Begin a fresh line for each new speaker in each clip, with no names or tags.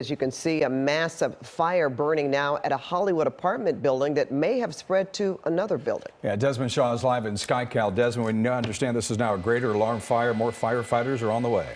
As you can see, a massive fire burning now at a Hollywood apartment building that may have spread to another building.
Yeah, Desmond Shaw is live in SkyCal. Desmond, we now understand this is now a greater alarm fire. More firefighters are on the way.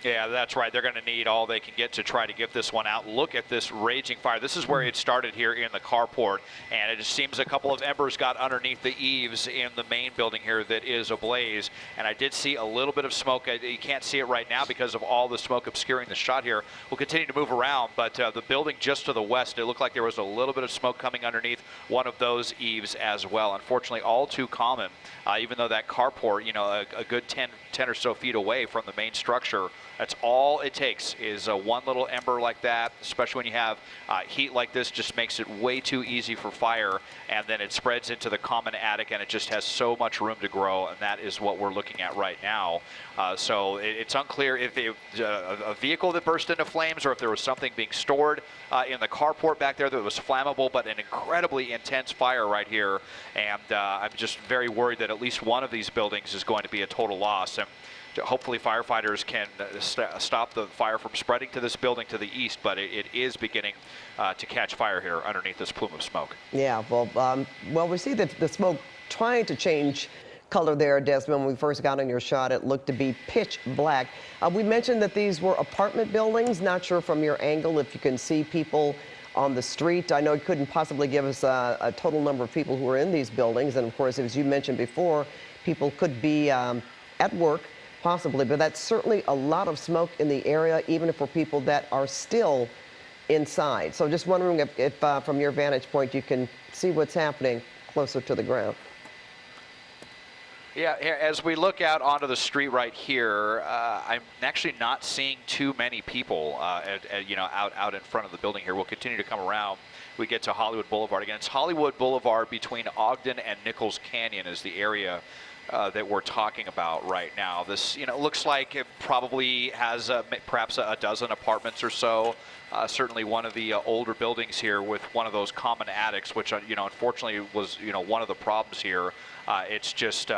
Yeah, that's right. They're going to need all they can get to try to get this one out. Look at this raging fire. This is where it started here in the carport, and it just seems a couple of embers got underneath the eaves in the main building here that is ablaze. And I did see a little bit of smoke. You can't see it right now because of all the smoke obscuring the shot here. We'll continue to move around, but the building just to the west, it looked like there was a little bit of smoke coming underneath one of those eaves as well. Unfortunately, all too common, even though that carport, you know, a good 10 or so feet away from the main structure. That's all it takes is one little ember like that, especially when you have heat like this, just makes it way too easy for fire, and then it spreads into the common attic, and it just has so much room to grow, and that is what we're looking at right now. So it's unclear if a vehicle that burst into flames or if there was something being stored in the carport back there that was flammable, but an incredibly intense fire right here, and I'm just very worried that at least one of these buildings is going to be a total loss. And hopefully firefighters can stop the fire from spreading to this building to the east, but it is beginning to catch fire here underneath this plume of smoke.
Yeah, well, we see the smoke trying to change color there, Desmond. When we first got on your shot, it looked to be pitch black. We mentioned that these were apartment buildings. Not sure from your angle if you can see people on the street. I know you couldn't possibly give us a total number of people who are in these buildings, and of course, as you mentioned before, people could be at work, possibly, but that's certainly a lot of smoke in the area, even for people that are still inside. So just wondering if from your vantage point, you can see what's happening closer to the ground.
Yeah, as we look out onto the street right here, I'm actually not seeing too many people, you know, out in front of the building here. We'll continue to come around. We get to Hollywood Boulevard again. It's Hollywood Boulevard between Ogden and Nichols Canyon is the area that we're talking about right now. This, you know, looks like it probably has perhaps a dozen apartments or so. Certainly one of the older buildings here with one of those common attics, which, you know, unfortunately was, you know, one of the problems here. It's just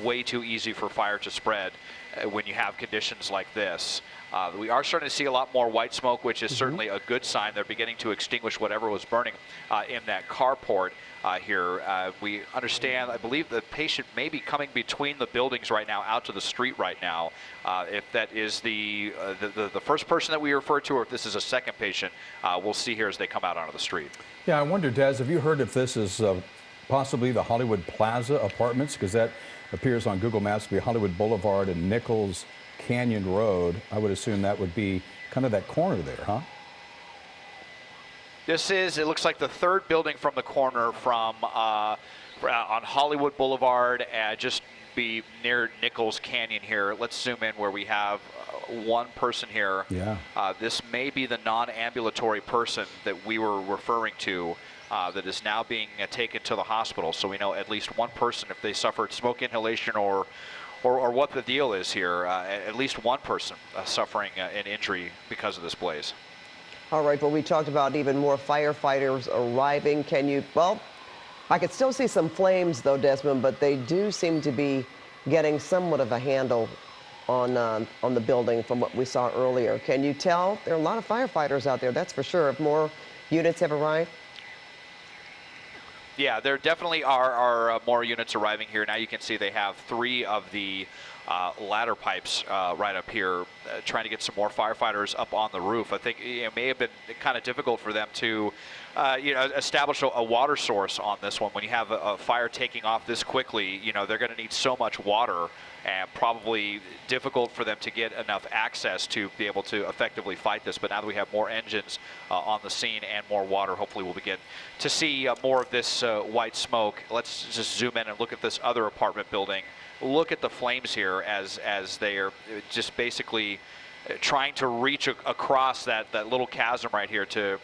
way too easy for fire to spread when you have conditions like this. We are starting to see a lot more white smoke, which is certainly a good sign. They're beginning to extinguish whatever was burning in that carport here. We understand, I believe the patient may be coming between the buildings right now out to the street right now. If that is the first person that we refer to, or if this is a second patient, we'll see here as they come out onto the street.
Yeah, I wonder, Des, have you heard if this is possibly the Hollywood Plaza Apartments? Because that appears on Google Maps to be Hollywood Boulevard and Nichols Canyon Road. I would assume that would be kind of that corner there, huh?
This is, it looks like the third building from the corner from on Hollywood Boulevard, just be near Nichols Canyon here. Let's zoom in where we have one person here.
Yeah.
This may be the non-ambulatory person that we were referring to that is now being taken to the hospital. So we know at least one person, if they suffered smoke inhalation or what the deal is here, at least one person suffering an injury because of this blaze.
All right, well, we talked about even more firefighters arriving. Can you, well, I could still see some flames though, Desmond, but they do seem to be getting somewhat of a handle on the building from what we saw earlier. Can you tell? There are a lot of firefighters out there, that's for sure. If more units have arrived?
Yeah, there definitely are more units arriving here. Now you can see they have 3 of the ladder pipes right up here, trying to get some more firefighters up on the roof. I think it may have been kind of difficult for them to you know, establish a water source on this one. When you have a fire taking off this quickly, you know, they're going to need so much water, and probably difficult for them to get enough access to be able to effectively fight this. But now that we have more engines on the scene and more water, hopefully we'll begin to see more of this white smoke. Let's just zoom in and look at this other apartment building. Look at the flames here as they are just basically trying to reach across that little chasm right here to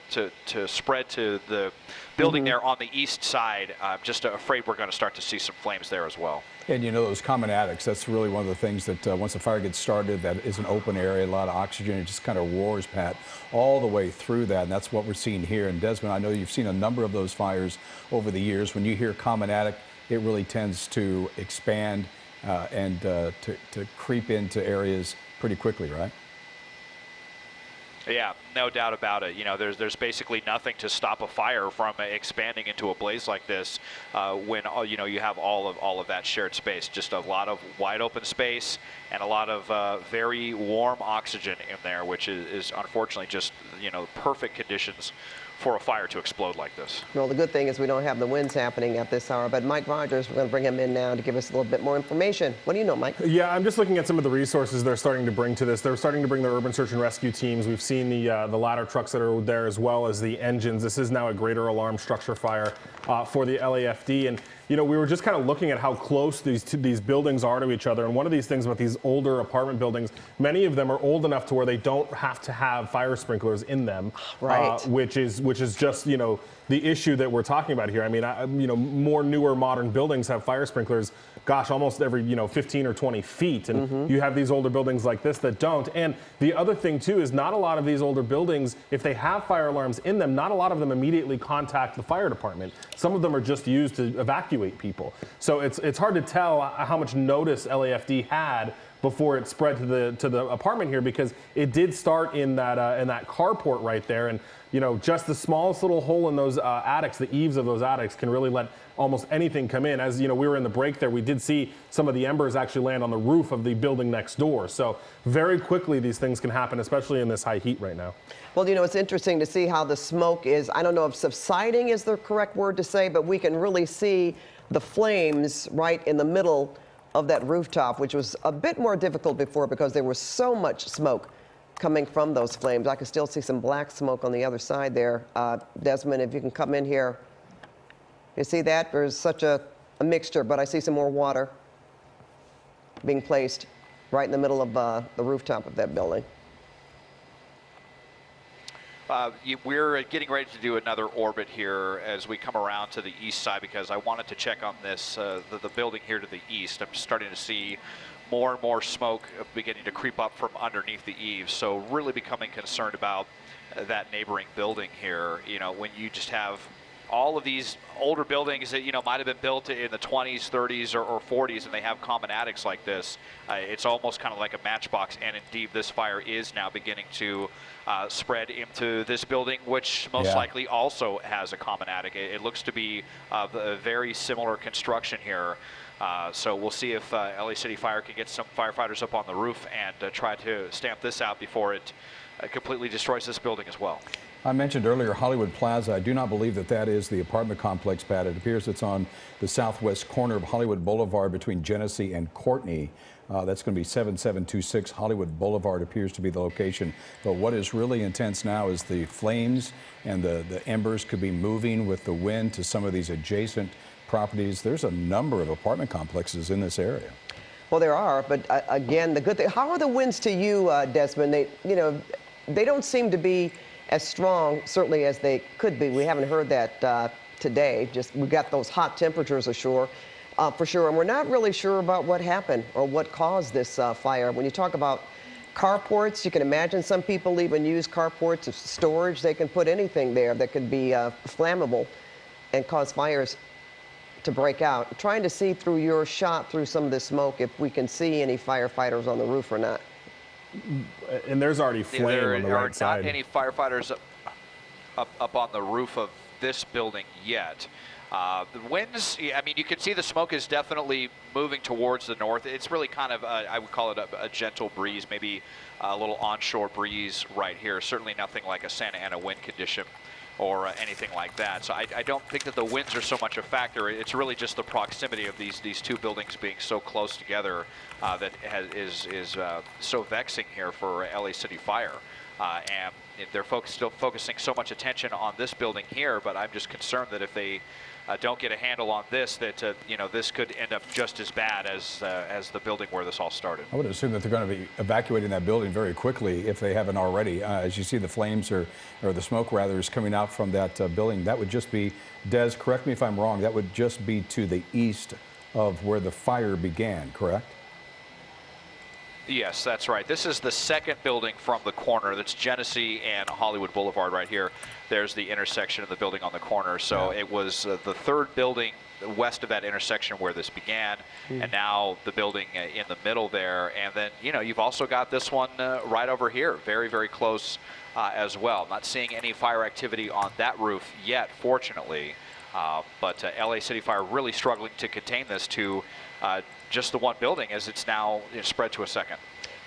spread to the building there on the east side. I'm just afraid we're going to start to see some flames there as well.
And you know, those common attics, that's really one of the things that once the fire gets started, that is an open area, a lot of oxygen, it just kind of roars, Pat, all the way through that, and that's what we're seeing here. And Desmond, I know you've seen a number of those fires over the years. When you hear common attic, it really tends to expand and to creep into areas pretty quickly, right?
Yeah, no doubt about it. You know, there's basically nothing to stop a fire from expanding into a blaze like this when you know, you have all of that shared space. Just a lot of wide open space and a lot of very warm oxygen in there, which is unfortunately just, you know, perfect conditions for a fire to explode like this.
Well, the good thing is we don't have the winds happening at this hour, but Mike Rogers, we're going to bring him in now to give us a little bit more information. What do you know, Mike?
Yeah, I'm just looking at some of the resources they're starting to bring to this. They're starting to bring their urban search and rescue teams. We've seen the ladder trucks that are there, as well as the engines. This is now a greater alarm structure fire for the LAFD. And, you know, we were just kind of looking at how close these buildings are to each other. And one of these things about these older apartment buildings, many of them are old enough to where they don't have to have fire sprinklers in them.
Right.
Which is just, you know, the issue that we're talking about here. I mean, you know, more newer modern buildings have fire sprinklers, gosh, almost every, you know, 15 or 20 feet. And you have these older buildings like this that don't. And the other thing, too, is not a lot of these older buildings, if they have fire alarms in them, not a lot of them immediately contact the fire department. Some of them are just used to evacuate people. So it's hard to tell how much notice LAFD had before it spread to the apartment here, because it did start in that carport right there. And, you know, just the smallest little hole in those attics, the eaves of those attics, can really let almost anything come in. As you know, we were in the break there, we did see some of the embers actually land on the roof of the building next door. So very quickly these things can happen, especially in this high heat right now.
Well, you know, it's interesting to see how the smoke is, I don't know if subsiding is the correct word to say, but we can really see the flames right in the middle of that rooftop, which was a bit more difficult before because there was so much smoke coming from those flames. I can still see some black smoke on the other side there. Desmond, if you can come in here. You see that? There's such a mixture, but I see some more water being placed right in the middle of the rooftop of that building.
We're getting ready to do another orbit here as we come around to the east side, because I wanted to check on this, the building here to the east. I'm starting to see more and more smoke beginning to creep up from underneath the eaves. So really becoming concerned about that neighboring building here. You know, when you just have all of these older buildings that, you know, might have been built in the 20s, 30s, or 40s, and they have common attics like this, it's almost kind of like a matchbox. And indeed, this fire is now beginning to spread into this building, which most likely also has a common attic. It looks to be a very similar construction here. So we'll see if LA City Fire can get some firefighters up on the roof and try to stamp this out before it completely destroys this building as well.
I mentioned earlier Hollywood Plaza. I do not believe that that is the apartment complex, Pat. It appears it's on the southwest corner of Hollywood Boulevard between Genesee and Courtney. That's going to be 7726 Hollywood Boulevard appears to be the location. But what is really intense now is the flames, and the embers could be moving with the wind to some of these adjacent properties. There's a number of apartment complexes in this area.
Well, there are, but again, the good thing, how are the winds to you, Desmond? They, you know, they don't seem to be as strong, certainly, as they could be. We haven't heard that today. Just we got those hot temperatures ashore, for sure, and we're not really sure about what happened or what caused this fire. When you talk about carports, you can imagine some people even use carports as storage. They can put anything there that could be flammable and cause fires to break out. Trying to see through your shot, through some of the smoke, if we can see any firefighters on the roof or not.
And there's already flame on the right side.
There are not any firefighters up on the roof of this building yet. The winds, I mean, you can see the smoke is definitely moving towards the north. It's really kind of, I would call it a gentle breeze, maybe a little onshore breeze right here. Certainly nothing like a Santa Ana wind condition or anything like that. So I don't think that the winds are so much a factor. It's really just the proximity of these two buildings being so close together that is so vexing here for LA City Fire. And they're still focusing so much attention on this building here, but I'm just concerned that if they don't get a handle on this, that you know, this could end up just as bad as the building where this all started.
I would assume that they're going to be evacuating that building very quickly if they haven't already. As you see the flames or the smoke rather is coming out from that building, that would just be, Des, correct me if I'm wrong, that would just be to the east of where the fire began, correct?
Yes, that's right. This is the second building from the corner. That's Genesee and Hollywood Boulevard right here. There's the intersection of the building on the corner. So it was the third building west of that intersection where this began, and now the building in the middle there. And then, you know, you've also got this one right over here, very, very close as well. Not seeing any fire activity on that roof yet, fortunately. But LA City Fire really struggling to contain this to just the one building, as it's now spread to a second.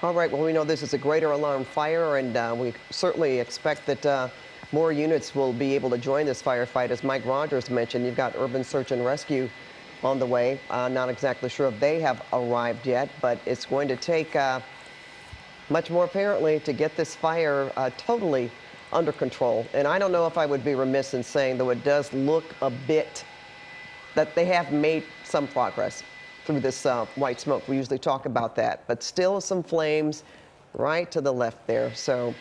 All right, well, we know this is a greater alarm fire, and we certainly expect that more units will be able to join this firefight. As Mike Rogers mentioned, you've got urban search and rescue on the way. Not exactly sure if they have arrived yet, but it's going to take much more, apparently, to get this fire totally under control. And I don't know if I would be remiss in saying, though it does look a bit that they have made some progress through this white smoke. We usually talk about that, but still some flames right to the left there. So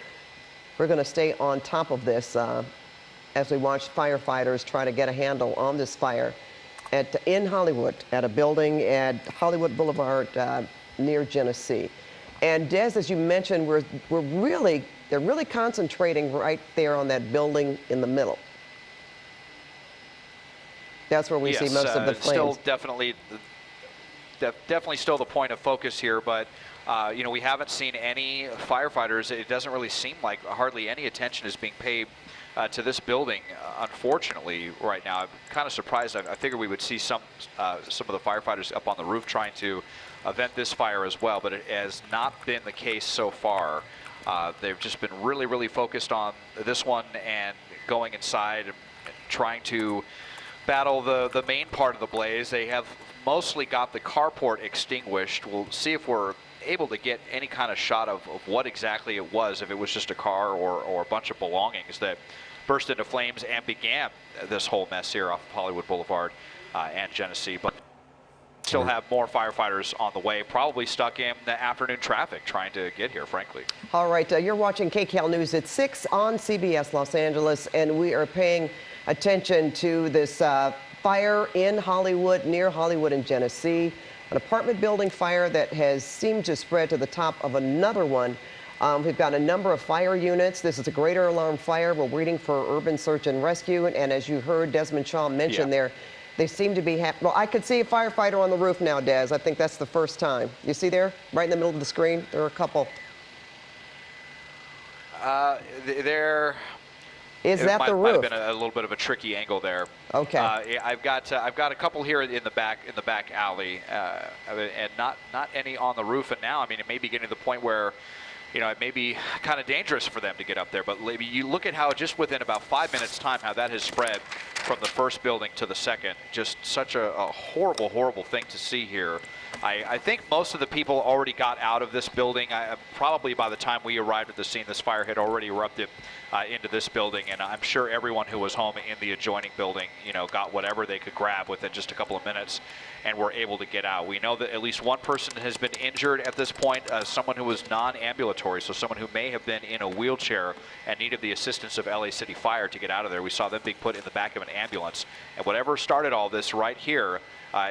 we're going to stay on top of this as we watch firefighters try to get a handle on this fire in Hollywood, at a building at Hollywood Boulevard near Genesee. And Des, as you mentioned, they're really concentrating right there on that building in the middle. That's where we see most of the flames.
Still definitely still the point of focus here, but you know, we haven't seen any firefighters. It doesn't really seem like hardly any attention is being paid to this building, unfortunately, right now. I'm kind of surprised. I figured we would see some of the firefighters up on the roof trying to vent this fire as well, but it has not been the case so far. They've just been really, really focused on this one and going inside and trying to battle the main part of the blaze. They have mostly got the carport extinguished. We'll see if we're able to get any kind of shot of what exactly it was, if it was just a car or a bunch of belongings that burst into flames and began this whole mess here off of Hollywood Boulevard and Genesee. But still have more firefighters on the way, probably stuck in the afternoon traffic trying to get here, frankly.
All right, you're watching KCAL News at 6 on CBS Los Angeles, and we are paying attention to this fire in Hollywood, near Hollywood and Genesee, an apartment building fire that has seemed to spread to the top of another one. We've got a number of fire units. This is a greater alarm fire. We're waiting for urban search and rescue, and as you heard Desmond Shaw mention there, they seem to be well, I could see a firefighter on the roof now, Des. I think that's the first time. You see there, right in the middle of the screen, there are a couple. Is that the roof?
Might have been a little bit of a tricky angle there.
Okay.
I've got a couple here in the back alley, and not any on the roof. And now, I mean, it may be getting to the point where, you know, it may be kind of dangerous for them to get up there. But you look at how just within about 5 minutes' time, how that has spread from the first building to the second. Just such a horrible, horrible thing to see here. I think most of the people already got out of this building. Probably by the time we arrived at the scene, this fire had already erupted into this building, and I'm sure everyone who was home in the adjoining building, you know, got whatever they could grab within just a couple of minutes and were able to get out. We know that at least one person has been injured at this point, someone who was non-ambulatory, so someone who may have been in a wheelchair and needed the assistance of LA City Fire to get out of there. We saw them being put in the back of an ambulance, and whatever started all this right here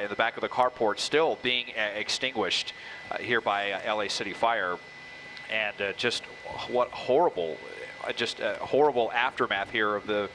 in the back of the carport still being extinguished here by LA City Fire. And just what horrible, horrible aftermath here of the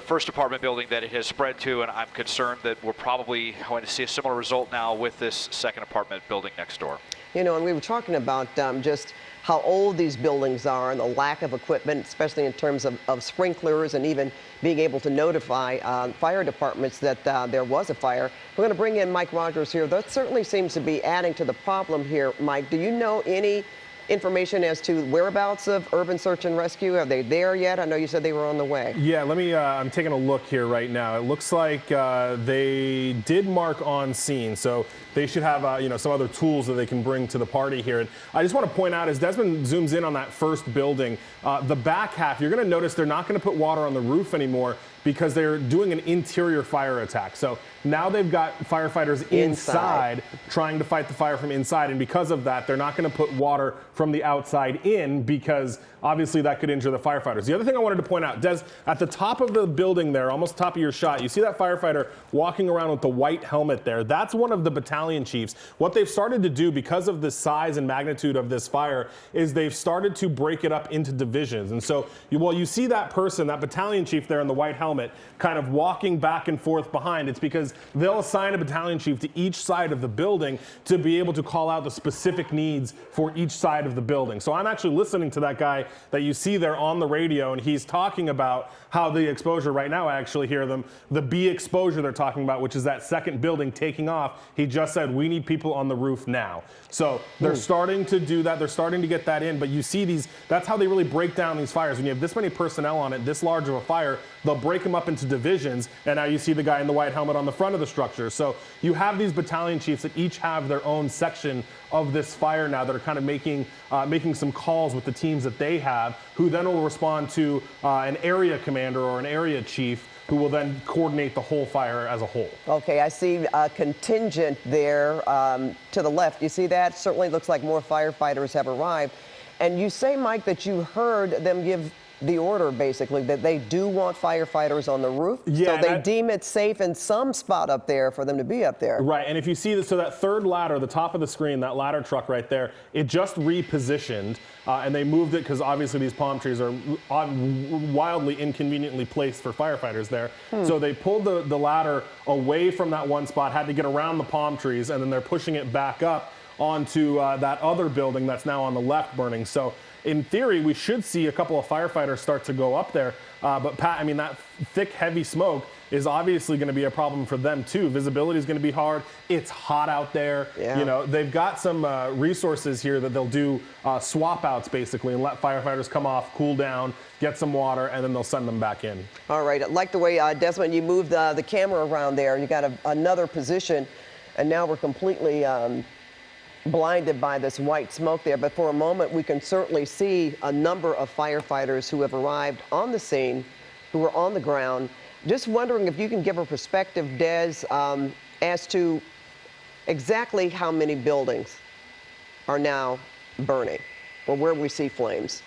first apartment building that it has spread to, and I'm concerned that we're probably going to see a similar result now with this second apartment building next door.
You know, and we were talking about just how old these buildings are and the lack of equipment, especially in terms of sprinklers and even being able to notify fire departments that there was a fire. We're going to bring in Mike Rogers here. That certainly seems to be adding to the problem here. Mike, do you know any information as to whereabouts of urban search and rescue? Are they there yet? I know you said they were on the way.
Yeah, let me, I'm taking a look here right now. It looks like they did mark on scene, so they should have, you know, some other tools that they can bring to the party here. And I just want to point out, as Desmond zooms in on that first building, the back half, you're going to notice they're not going to put water on the roof anymore because they're doing an interior fire attack. So now they've got firefighters inside trying to fight the fire from inside, and because of that, they're not going to put water from the outside in, because obviously that could injure the firefighters. The other thing I wanted to point out, Des, at the top of the building there, almost top of your shot, you see that firefighter walking around with the white helmet there. That's one of the battalion chiefs. What they've started to do, because of the size and magnitude of this fire, is they've started to break it up into divisions. And so, you see that person, that battalion chief there in the white helmet, kind of walking back and forth behind. It's because they'll assign a battalion chief to each side of the building to be able to call out the specific needs for each side of the building. So I'm actually listening to that guy that you see there on the radio, and he's talking about how the exposure right now, I actually hear them, the B exposure they're talking about, which is that second building taking off. He just said, we need people on the roof now. So they're starting to do that. They're starting to get that in. But you see these, that's how they really break down these fires. When you have this many personnel on it, this large of a fire, they'll break them up into divisions. And now you see the guy in the white helmet on the front of the structure. So you have these battalion chiefs that each have their own section of this fire now that are kind of making some calls with the teams that they have, who then will respond to an area commander or an area chief, who will then coordinate the whole fire as a whole.
Okay, I see a contingent there to the left. You see that? Certainly looks like more firefighters have arrived. And you say, Mike, that you heard them give the order, basically, that they do want firefighters on the roof.
Yeah,
so they deem it safe in some spot up there for them to be up there.
Right, and if you see this, so that third ladder, the top of the screen, that ladder truck right there, it just repositioned, and they moved it because obviously these palm trees are wildly inconveniently placed for firefighters there. So they pulled the ladder away from that one spot, had to get around the palm trees, and then they're pushing it back up onto that other building that's now on the left burning. So in theory, we should see a couple of firefighters start to go up there. But Pat, I mean, that thick, heavy smoke is obviously going to be a problem for them too. Visibility is going to be hard. It's hot out there.
Yeah.
You know, they've got some resources here that they'll do swap outs basically and let firefighters come off, cool down, get some water, and then they'll send them back in.
All right, I like the way, Desmond, you moved the camera around there. You got another position, and now we're completely blinded by this white smoke there. But for a moment, we can certainly see a number of firefighters who have arrived on the scene, who are on the ground. Just wondering if you can give a perspective, Des, as to exactly how many buildings are now burning, or where we see flames.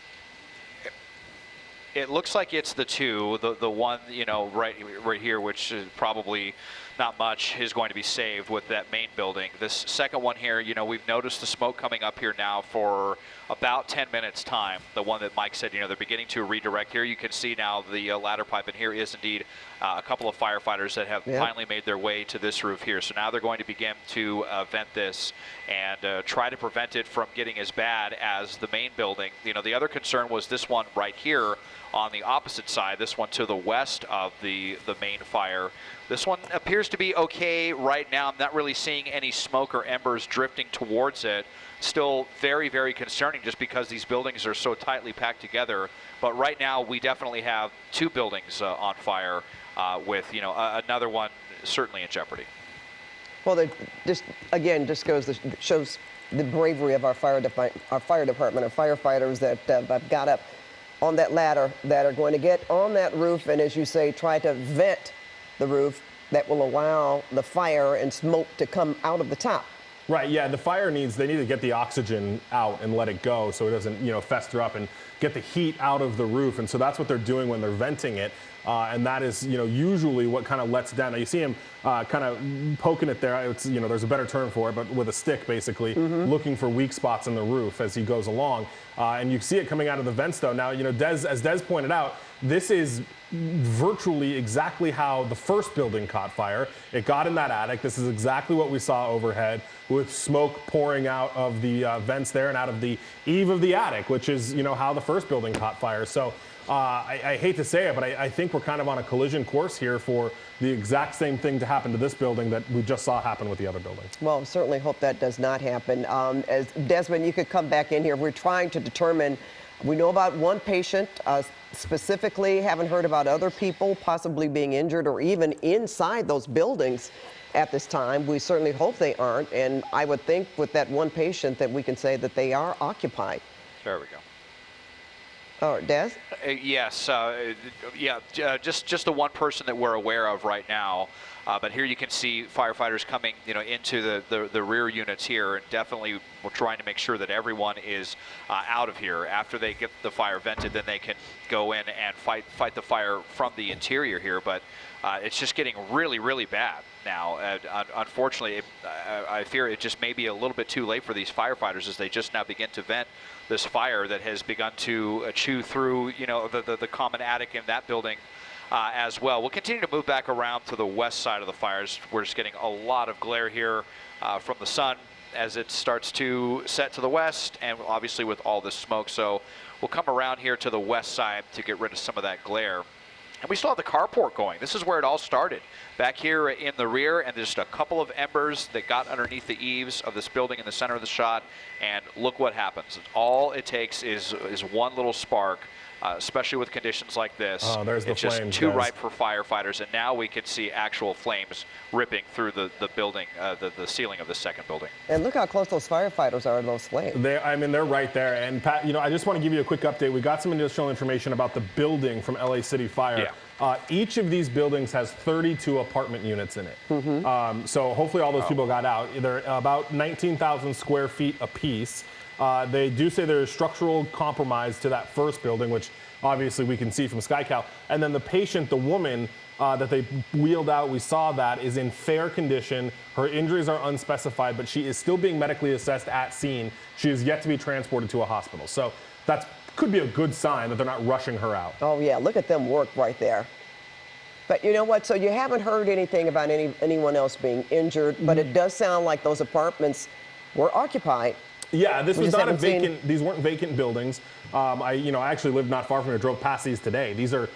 It looks like it's the two, the one, you know, right here, which is probably not much, is going to be saved with that main building. This second one here, you know, we've noticed the smoke coming up here now for about 10 minutes time. The one that Mike said, you know, they're beginning to redirect here. You can see now the ladder pipe, and here is indeed a couple of firefighters that have finally made their way to this roof here. So now they're going to begin to vent this and try to prevent it from getting as bad as the main building. You know, the other concern was this one right here on the opposite side, this one to the west of the main fire. This one appears to be okay right now. I'm not really seeing any smoke or embers drifting towards it. Still very, very concerning just because these buildings are so tightly packed together. But right now we definitely have two buildings on fire with, you know, another one certainly in jeopardy.
Well, just shows the bravery of our fire department, our firefighters that have got up on that ladder, that are going to get on that roof and, as you say, try to vent the roof that will allow the fire and smoke to come out of the top.
Right, yeah, the fire they need to get the oxygen out and let it go so it doesn't, you know, fester up and get the heat out of the roof. And so that's what they're doing when they're venting it. And that is, you know, usually what kind of lets down. Now you see him kind of poking it there. It's, you know, there's a better term for it, but with a stick, basically, looking for weak spots in the roof as he goes along. And you see it coming out of the vents, though. Now, you know, as Des pointed out, this is virtually exactly how the first building caught fire. It got in that attic. This is exactly what we saw overhead, with smoke pouring out of the vents there and out of the eave of the attic, which is, you know, how the first building caught fire. So I hate to say it, but I think we're kind of on a collision course here for the exact same thing to happen to this building that we just saw happen with the other building.
Well, certainly hope that does not happen. As Desmond, you could come back in here. We're trying to determine, we know about one patient specifically, haven't heard about other people possibly being injured or even inside those buildings at this time. We certainly hope they aren't, and I would think with that one patient that we can say that they are occupied.
There we go.
Oh, Des?
Yes, just the one person that we're aware of right now. But here you can see firefighters coming, you know, into the rear units here, and definitely We're trying to make sure that everyone is out of here. After they get the fire vented, then they can go in and fight the fire from the interior here. But it's just getting really, really bad now. Unfortunately, I fear it just may be a little bit too late for these firefighters as they just now begin to vent this fire that has begun to chew through, you know, the common attic in that building as well. We'll continue to move back around to the west side of the fires. We're just getting a lot of glare here from the sun as it starts to set to the west, and obviously with all this smoke. So we'll come around here to the west side to get rid of some of that glare. And we still have the carport going. This is where it all started. Back here in the rear, and there's just a couple of embers that got underneath the eaves of this building in the center of the shot, and look what happens. All it takes is one little spark, especially with conditions like this.
Oh, there's the
it's just
flames,
too
guys.
ripe for firefighters, and now we can see actual flames ripping through the building, the ceiling of the second building.
And look how close those firefighters are to those flames.
I mean, they're right there. And Pat, you know, I just want to give you a quick update. We got some additional information about the building from LA City Fire.
Yeah.
Each of these buildings has 32 apartment units in it. So hopefully all those people got out. They're about 19,000 square feet apiece. They do say there's structural compromise to that first building, which obviously we can see from SkyCal. And then the patient, the woman that they wheeled out, we saw that, is in fair condition. Her injuries are unspecified, but she is still being medically assessed at scene. She is yet to be transported to a hospital. So that could be a good sign that they're not rushing her out.
Oh, yeah, look at them work right there. But you know what? So you haven't heard anything about anyone else being injured, but it does sound like those apartments were occupied.
Yeah, this was not a vacant.
seen...
These weren't vacant buildings. I actually live not far from here. Drove past these today. These are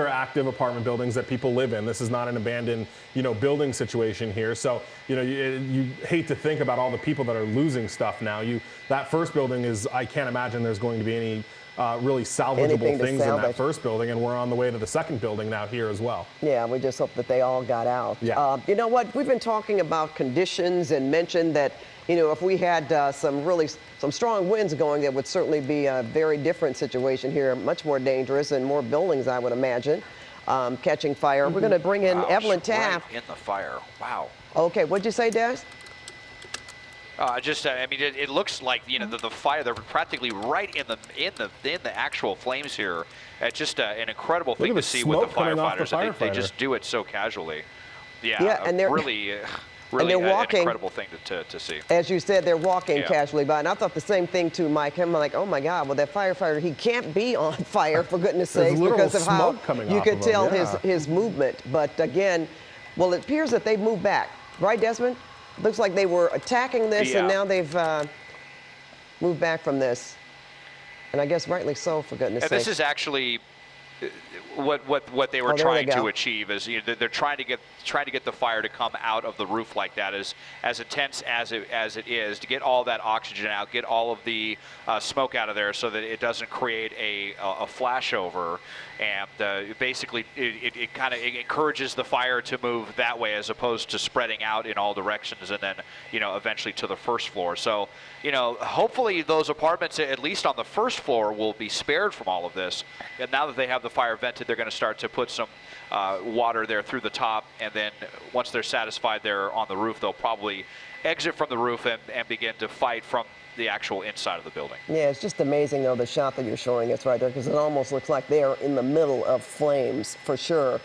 active apartment buildings that people live in. This is not an abandoned, building situation here. So, you hate to think about all the people that are losing stuff now. That first building is, I can't imagine there's going to be any really salvageable things in that first building, and we're on the way to the second building now here as well.
Yeah, we just hope that they all got out.
Yeah.
You know what? We've been talking about conditions and mentioned that, if we had some strong winds going, it would certainly be a very different situation here, much more dangerous, and more buildings, I would imagine, catching fire. We're going to bring in Evelyn Taft.
Right in the fire. Wow.
Okay, what'd you say, Des?
It looks like the fire. They're practically right in the actual flames here. It's just an incredible thing to see with the firefighters. They just do it so casually. Yeah, and they're really
and they're walking,
an incredible thing to see.
As you said, they're walking casually by. And I thought the same thing too, Mike. I'm like, oh my God, well, that firefighter, he can't be on fire, for goodness sakes, because of how you could tell his movement. But again, well, it appears that they've moved back. Right, Desmond? Looks like they were attacking this, and now they've moved back from this. And I guess rightly so, for goodness sake.
And this is actually what they were trying to achieve, is they're trying to get the fire to come out of the roof like that, as intense as it is, to get all that oxygen out, get all of the smoke out of there, so that it doesn't create a flashover, and basically it kind of encourages the fire to move that way, as opposed to spreading out in all directions and then eventually to the first floor. So hopefully those apartments, at least on the first floor, will be spared from all of this. And now that they have the fire vented, they're going to start to put some water there through the top, and then once they're satisfied they're on the roof, they'll probably exit from the roof and begin to fight from the actual inside of the building.
Yeah, it's just amazing, though, the shot that you're showing us right there, because it almost looks like they're in the middle of flames, for sure.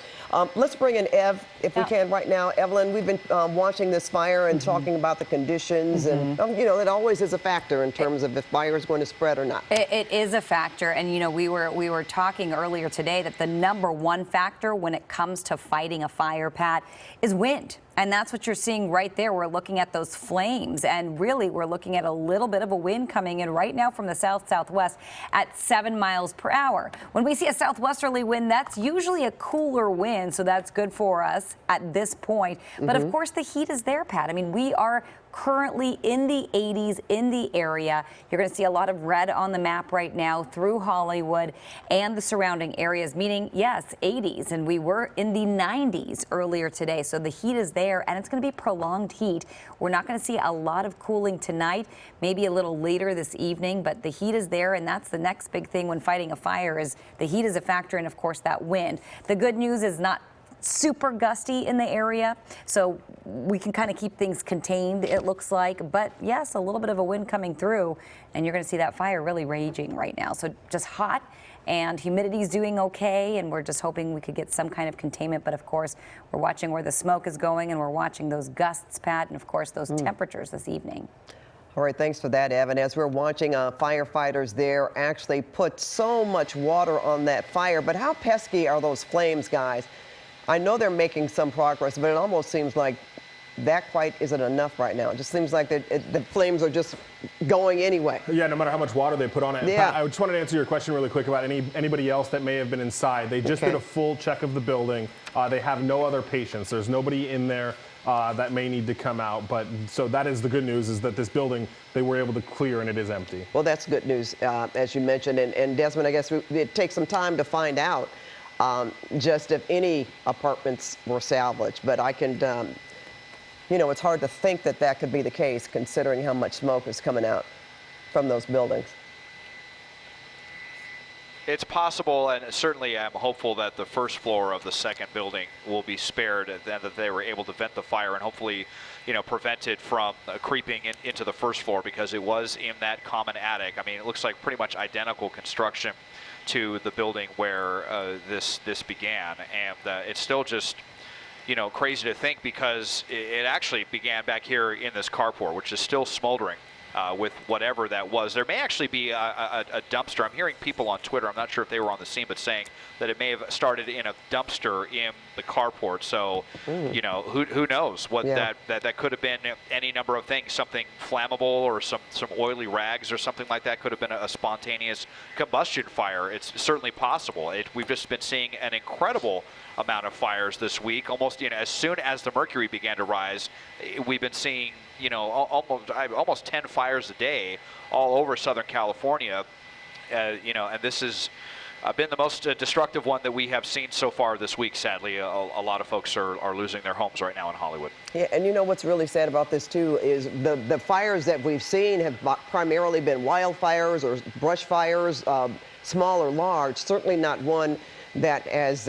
Let's bring in Ev, if we can, right now. Evelyn, we've been watching this fire and talking about the conditions, and, it always is a factor in terms of if fire is going to spread or not.
It is a factor, and, we were talking earlier today that the #1 factor when it comes to fighting a fire, Pat, is wind. And that's what you're seeing right there. We're looking at those flames, and really we're looking at a little bit of a wind coming in right now from the south-southwest at 7 miles per hour. When we see a southwesterly wind, that's usually a cooler wind, so that's good for us at this point. But of course the heat is there, Pat. I mean, we are currently in the 80s in the area. You're going to see a lot of red on the map right now through Hollywood and the surrounding areas, meaning, yes, 80s. And we were in the 90s earlier today. So the heat is there, and it's going to be prolonged heat. We're not going to see a lot of cooling tonight, maybe a little later this evening, but the heat is there, and that's the next big thing when fighting a fire, is the heat is a factor, and of course that wind. The good news is not super gusty in the area, so we can kind of keep things contained, it looks like. But yes, a little bit of a wind coming through, and you're going to see that fire really raging right now. So just hot, and humidity is doing okay, and we're just hoping we could get some kind of containment. But of course, we're watching where the smoke is going, and we're watching those gusts, Pat, and of course those temperatures this evening.
All right, thanks for that, Evan. As we're watching, firefighters there actually put so much water on that fire. But how pesky are those flames, guys? I know they're making some progress, but it almost seems like that quite isn't enough right now. It just seems like the flames are just going anyway.
Yeah, no matter how much water they put on it.
Yeah.
Pat, I just wanted to answer your question really quick about anybody else that may have been inside. They just did a full check of the building. They have no other patients. There's nobody in there that may need to come out. But so that is the good news, is that this building they were able to clear and it is empty.
Well, that's good news, as you mentioned. And Desmond, I guess it takes some time to find out just if any apartments were salvaged. But I can, you know, it's hard to think that that could be the case considering how much smoke is coming out from those buildings.
It's possible, and certainly I'm hopeful that the first floor of the second building will be spared, and that they were able to vent the fire and hopefully, you know, prevent it from creeping into the first floor, because it was in that common attic. I mean, it looks like pretty much identical construction to the building where this began, and it's still just, you know, crazy to think, because it actually began back here in this carport, which is still smoldering. With whatever that was. There may actually be a dumpster. I'm hearing people on Twitter, I'm not sure if they were on the scene, but saying that it may have started in a dumpster in the carport. So, you know, who knows what that could have been. Any number of things, something flammable or some oily rags or something like that. Could have been a spontaneous combustion fire. It's certainly possible. We've just been seeing an incredible amount of fires this week. Almost, you know, as soon as the mercury began to rise, we've been seeing, you know, almost 10 fires a day all over Southern California. You know, and this has been the most destructive one that we have seen so far this week. Sadly, a lot of folks are losing their homes right now in Hollywood.
Yeah, and you know what's really sad about this too is the fires that we've seen have primarily been wildfires or brush fires, small or large. Certainly not one that has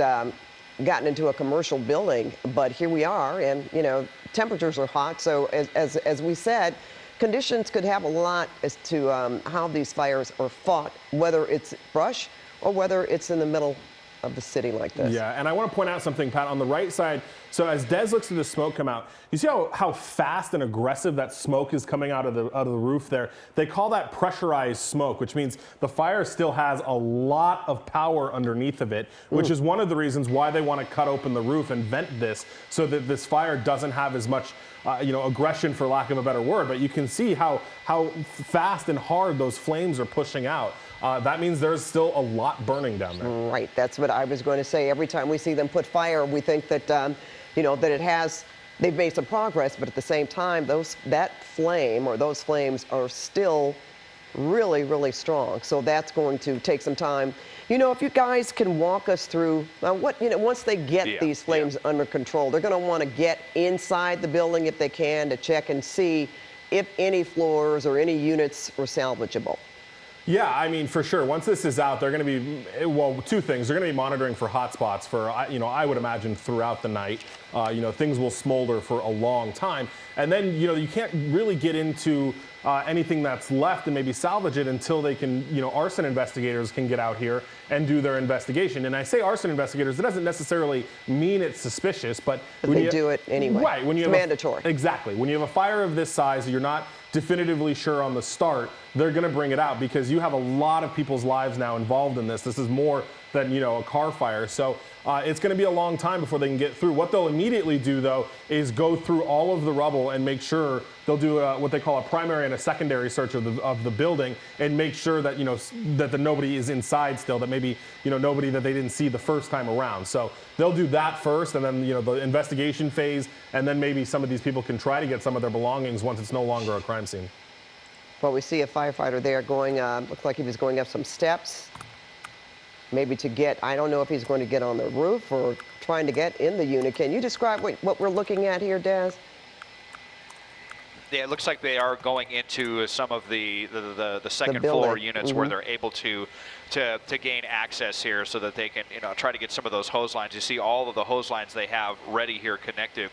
gotten into a commercial building. But here we are, and you know, temperatures are hot. So as we said, conditions could have a lot as to how these fires are fought, whether it's brush or whether it's in the middle of the city like this.
Yeah, and I want to point out something, Pat, on the right side. So as Des looks at the smoke come out, you see how fast and aggressive that smoke is coming out of the roof there. They call that pressurized smoke, which means the fire still has a lot of power underneath of it, which is one of the reasons why they want to cut open the roof and vent this, so that this fire doesn't have as much you know, aggression, for lack of a better word. But you can see how fast and hard those flames are pushing out. That means there's still a lot burning down there.
Right, that's what I was going to say. Every time we see them put fire, we think that, you know, that they've made some progress, but at the same time, that flame or those flames are still really, really strong. So that's going to take some time. You know, if you guys can walk us through once they get these flames under control, they're going to want to get inside the building if they can to check and see if any floors or any units were salvageable.
Yeah, I mean, for sure. Once this is out, they're going to be, well, two things. They're going to be monitoring for hot spots for, you know, I would imagine throughout the night. You know, things will smolder for a long time. And then, you know, you can't really get into anything that's left and maybe salvage it until they can, you know, arson investigators can get out here and do their investigation. And I say arson investigators, it doesn't necessarily mean it's suspicious, but
they do it anyway.
Right. When you
it's mandatory.
Exactly. When you have a fire of this size, you're not definitively sure on the start, they're going to bring it out, because you have a lot of people's lives now involved in this. This is more than, you know, a car fire. So it's going to be a long time before they can get through. What they'll immediately do, though, is go through all of the rubble and make sure they'll do what they call a primary and a secondary search of the building, and make sure that, you know, that nobody is inside still, that maybe, you know, nobody that they didn't see the first time around. So they'll do that first, and then, you know, the investigation phase, and then maybe some of these people can try to get some of their belongings once it's no longer a crime scene.
Well, we see a firefighter there going, looks like he was going up some steps, maybe to get, I don't know if he's going to get on the roof or trying to get in the unit. Can you describe what we're looking at here, Des?
Yeah, it looks like they are going into some of the second floor units where they're able to gain access here, so that they can try to get some of those hose lines. You see all of the hose lines they have ready here, connected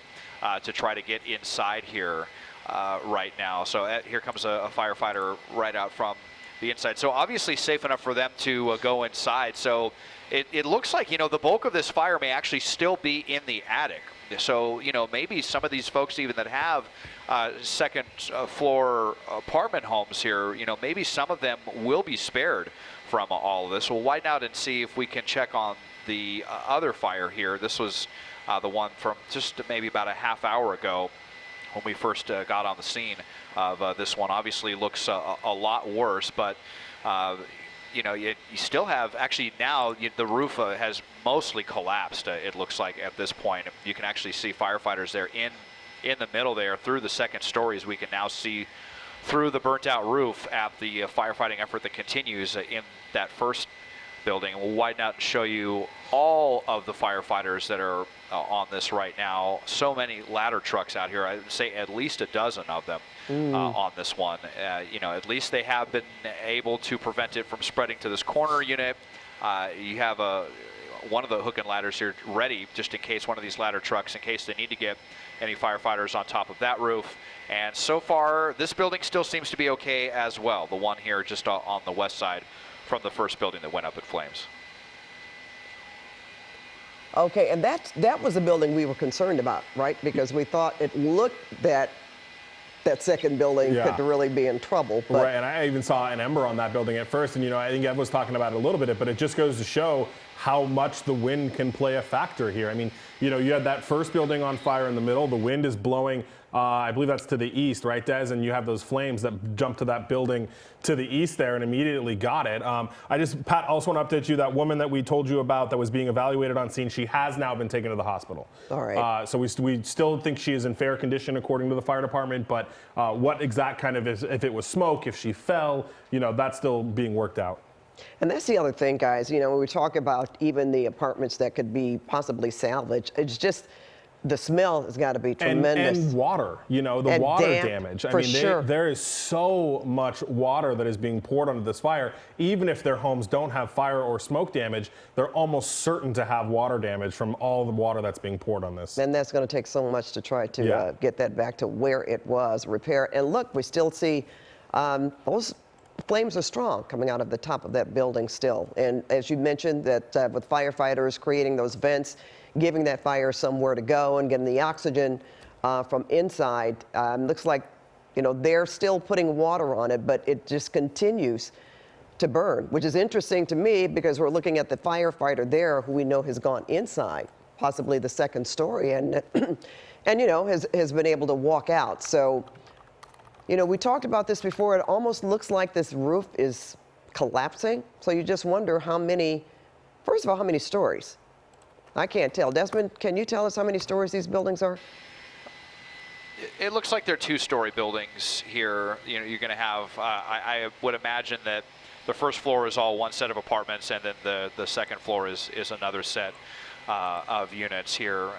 to try to get inside here right now. So here comes a firefighter right out from the inside. So obviously safe enough for them to go inside. So it looks like the bulk of this fire may actually still be in the attic. So, maybe some of these folks even that have second floor apartment homes here, maybe some of them will be spared from all of this. We'll widen out and see if we can check on the other fire here. This was the one from just maybe about a half hour ago when we first got on the scene of this one. Obviously looks a lot worse, but you still have, actually now the roof has mostly collapsed, it looks like at this point. You can actually see firefighters there in the middle there through the second stories. We can now see through the burnt out roof at the firefighting effort that continues in that first building. We'll widen out and show you all of the firefighters that are on this right now. So many ladder trucks out here. I would say at least a dozen of them on this one. At least they have been able to prevent it from spreading to this corner unit. You have one of the hook and ladders here ready, just in case one of these ladder trucks, in case they need to get any firefighters on top of that roof. And so far, this building still seems to be okay as well. The one here just on the west side from the first building that went up in flames.
Okay, and that was the building we were concerned about, right? Because we thought it looked that second building could really be in trouble. But
right, and I even saw an ember on that building at first, and I think Ev was talking about it a little bit, but it just goes to show how much the wind can play a factor here. I mean, you had that first building on fire in the middle. The wind is blowing, I believe that's to the east, right, Des? And you have those flames that jump to that building to the east there and immediately got it. Pat, also want to update you, that woman that we told you about that was being evaluated on scene, she has now been taken to the hospital.
All right.
So we still think she is in fair condition according to the fire department, but what exact kind of, if it was smoke, if she fell, that's still being worked out.
And that's the other thing, guys. When we talk about even the apartments that could be possibly salvaged, it's just the smell has got to be tremendous.
And water, the water damage. I mean, there is so much water that is being poured onto this fire. Even if their homes don't have fire or smoke damage, they're almost certain to have water damage from all the water that's being poured on this.
And that's going to take so much to try to get that back to where it was, repair. And look, we still see those flames are strong coming out of the top of that building still. And as you mentioned, that with firefighters creating those vents, giving that fire somewhere to go and getting the oxygen from inside, looks like, they're still putting water on it, but it just continues to burn, which is interesting to me because we're looking at the firefighter there who we know has gone inside, possibly the second story, and, has been able to walk out. So, we talked about this before. It almost looks like this roof is collapsing. So you just wonder first of all, how many stories? I can't tell. Desmond, can you tell us how many stories these buildings are?
It looks like they're two-story buildings here. You're going to have, I would imagine that the first floor is all one set of apartments, and then the second floor is another set of units here.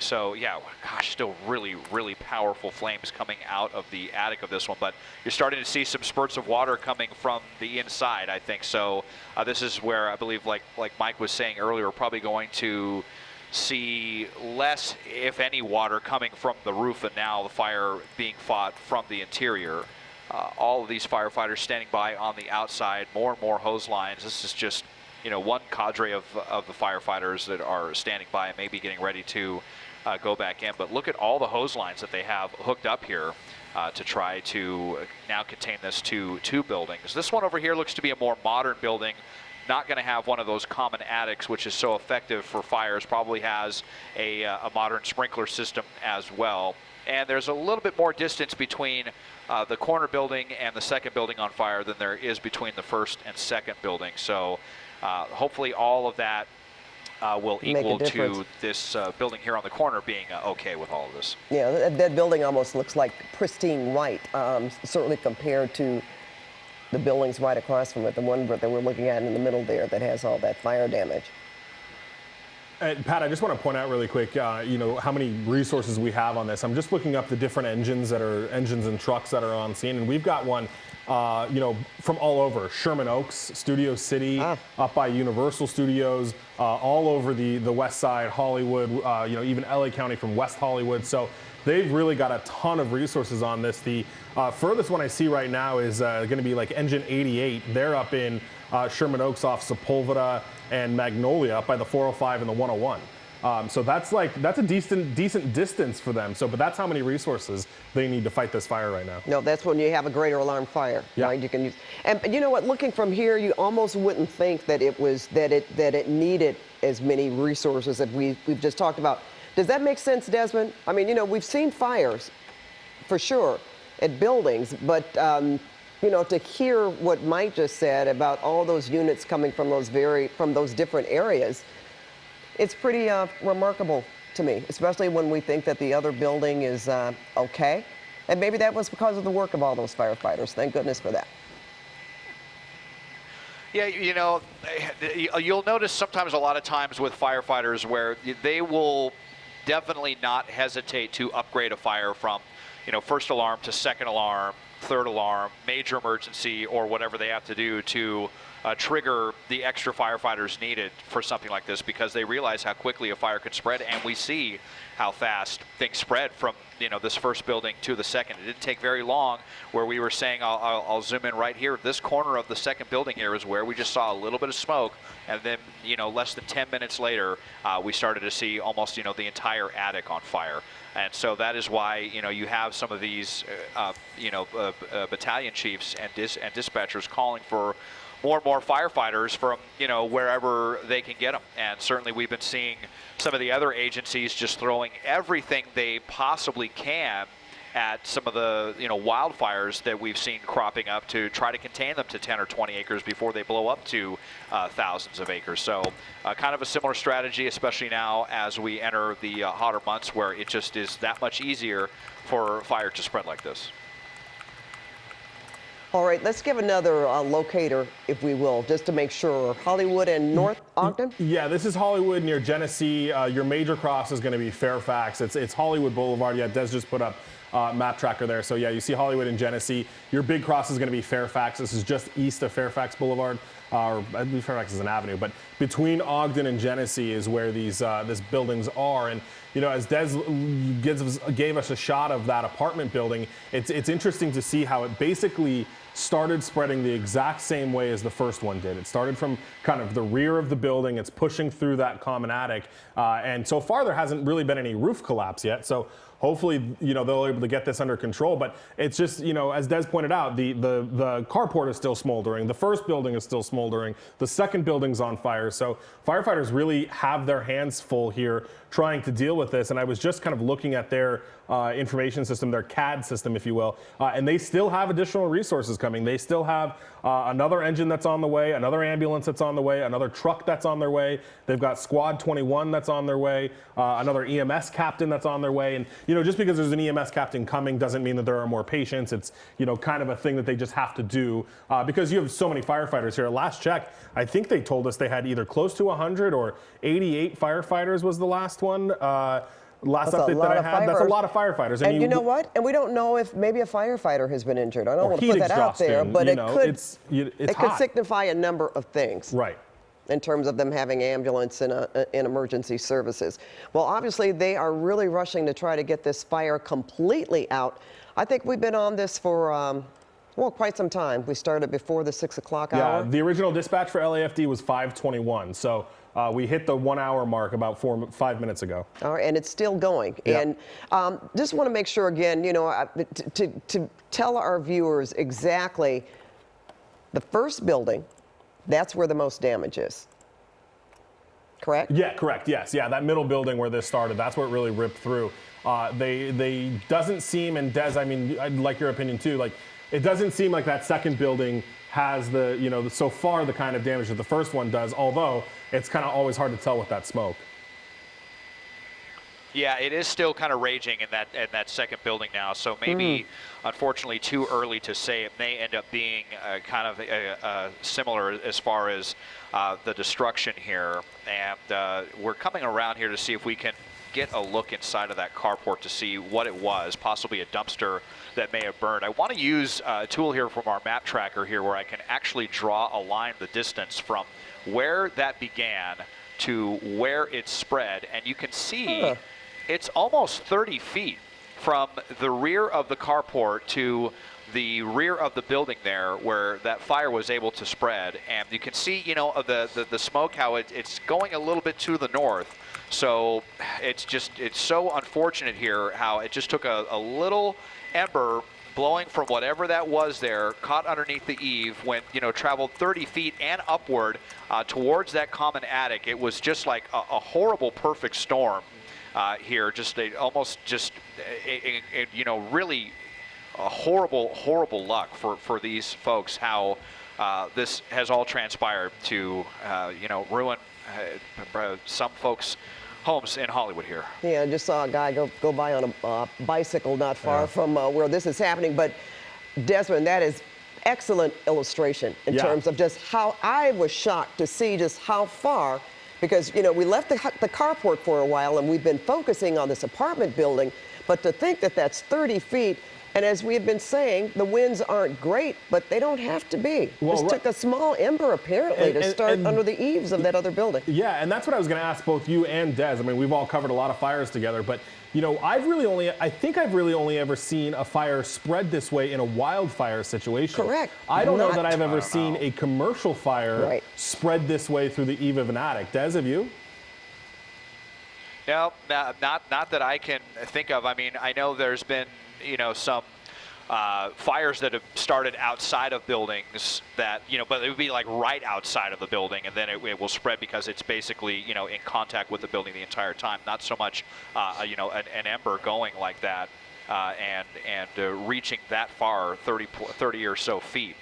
So yeah, gosh, still really, really powerful flames coming out of the attic of this one, but you're starting to see some spurts of water coming from the inside, I think. So this is where I believe, like Mike was saying earlier, we're probably going to see less, if any, water coming from the roof, and now the fire being fought from the interior. All of these firefighters standing by on the outside, more and more hose lines. This is just, one cadre of the firefighters that are standing by and maybe getting ready to go back in. But look at all the hose lines that they have hooked up here to try to now contain this to two buildings. This one over here looks to be a more modern building, not going to have one of those common attics, which is so effective for fires. Probably has a modern sprinkler system as well. And there's a little bit more distance between the corner building and the second building on fire than there is between the first and second building. So hopefully all of that will equal to this building here on the corner being okay with all of this.
Yeah, that building almost looks like pristine white, certainly compared to the buildings right across from it, the one that we're looking at in the middle there that has all that fire damage.
Pat, I just want to point out really quick, you know, how many resources we have on this. I'm just looking up the different engines and trucks that are on scene, and we've got one, you know, from all over. Sherman Oaks, Studio City, up by Universal Studios, all over the west side, Hollywood, you know, even LA County from West Hollywood. So they've really got a ton of resources on this. The furthest one I see right now is going to be like Engine 88. They're up in Sherman Oaks off Sepulveda and Magnolia up by the 405 and the 101. So that's a decent distance for them. So, but that's how many resources they need to fight this fire right now.
No, that's when you have a greater alarm fire.
Yeah.
Right? You can use, and you know what? Looking from here, you almost wouldn't think that it needed as many resources that we've just talked about. Does that make sense, Desmond? I mean, you know, we've seen fires, for sure, at buildings, but you know, to hear what Mike just said about all those units coming from those different areas, it's pretty remarkable to me, especially when we think that the other building is okay. And maybe that was because of the work of all those firefighters. Thank goodness for that.
Yeah, you know, you'll notice sometimes, a lot of times with firefighters, where they will definitely not hesitate to upgrade a fire from, you know, first alarm to second alarm, third alarm, major emergency, or whatever they have to do to trigger the extra firefighters needed for something like this, because they realize how quickly a fire can spread, and we see how fast things spread from, you know, this first building to the second. It didn't take very long where we were saying, I'll zoom in right here. This corner of the second building here is where we just saw a little bit of smoke, and then, you know, less than 10 minutes later, we started to see almost, you know, the entire attic on fire. And so that is why, you know, you have some of these, you know, battalion chiefs and dispatchers calling for more and more firefighters from, you know, wherever they can get them. And certainly we've been seeing some of the other agencies just throwing everything they possibly can at some of the, you know, wildfires that we've seen cropping up to try to contain them to 10 or 20 acres before they blow up to thousands of acres. So kind of a similar strategy, especially now as we enter the hotter months, where it just is that much easier for fire to spread like this.
All right, let's give another locator, if we will, just to make sure. Hollywood and North Ogden?
Yeah, this is Hollywood near Genesee. Your major cross is going to be Fairfax. It's Hollywood Boulevard. Yeah, Des just put up map tracker there. So yeah, you see Hollywood and Genesee. Your big cross is going to be Fairfax. This is just east of Fairfax Boulevard. Or I believe Fairfax is an avenue, but between Ogden and Genesee is where these buildings are. And you know, as Des gave us a shot of that apartment building, it's interesting to see how it basically started spreading the exact same way as the first one did. It started from kind of the rear of the building. It's pushing through that common attic, and so far there hasn't really been any roof collapse yet. So hopefully, you know, they'll be able to get this under control. But it's just, you know, as Des pointed out, the carport is still smoldering. The first building is still smoldering. The second building's on fire. So firefighters really have their hands full here trying to deal with this. And I was just kind of looking at their information system, their CAD system, if you will, and they still have additional resources coming. They still have another engine that's on the way, another ambulance that's on the way, another truck that's on their way. They've got Squad 21 that's on their way, another EMS captain that's on their way. And, you know, just because there's an EMS captain coming doesn't mean that there are more patients. It's, you know, kind of a thing that they just have to do because you have so many firefighters here. Last check, I think they told us they had either close to 100 or 88 firefighters was the last one. Last update that I had, that's a lot of firefighters.
And you know what? And we don't know if maybe a firefighter has been injured. I don't want to put that out there, but it could signify a number of things.
Right.
In terms of them having ambulance and emergency services. Well, obviously, they are really rushing to try to get this fire completely out. I think we've been on this for, well, quite some time. We started before the 6 o'clock hour.
Yeah, the original dispatch for LAFD was 5:21. So we hit the 1 hour mark about 5 minutes ago.
All right, and it's still going.
Yeah.
And just want to make sure again, you know, to tell our viewers exactly the first building, that's where the most damage is. Correct?
Yeah, correct. Yes. Yeah, that middle building where this started, that's where it really ripped through. They doesn't seem, and Des, I mean, I'd like your opinion too, like it doesn't seem like that second building has the, you know, so far the kind of damage that the first one does, although it's kind of always hard to tell with that smoke.
Yeah, it is still kind of raging in that second building now. So maybe, unfortunately, too early to say. It may end up being kind of similar as far as the destruction here. And we're coming around here to see if we can get a look inside of that carport to see what it was, possibly a dumpster that may have burned. I want to use a tool here from our map tracker here where I can actually draw a line the distance from where that began to where it spread, and you can see it's almost 30 feet from the rear of the carport to the rear of the building there where that fire was able to spread. And you can see, you know, the smoke, how it's going a little bit to the north. So it's so unfortunate here how it just took a little ember blowing from whatever that was there, caught underneath the eave, went, you know, traveled 30 feet and upward towards that common attic. It was just like a horrible perfect storm here. Just you know, really a horrible luck for these folks, how this has all transpired to, you know, ruin some folks' homes in Hollywood here.
Yeah, I just saw a guy go by on a bicycle not far from where this is happening. But Desmond, that is excellent illustration in terms of just how I was shocked to see just how far, because, you know, we left the carport for a while and we've been focusing on this apartment building, but to think that that's 30 feet, and as we have been saying, the winds aren't great, but they don't have to be.
Well,
this took a small ember, apparently, to start under the eaves of that other building.
Yeah, and that's what I was going to ask both you and Des. I mean, we've all covered a lot of fires together, but, you know, I think I've really only ever seen a fire spread this way in a wildfire situation.
Correct.
I don't know that I've ever seen a commercial fire spread this way through the eave of an attic. Des, have you?
No, not that I can think of. I mean, I know there's been, you know, some fires that have started outside of buildings that, you know, but it would be like right outside of the building, and then it will spread because it's basically, you know, in contact with the building the entire time. Not so much, you know, an ember going like that and reaching that far, 30 or so feet,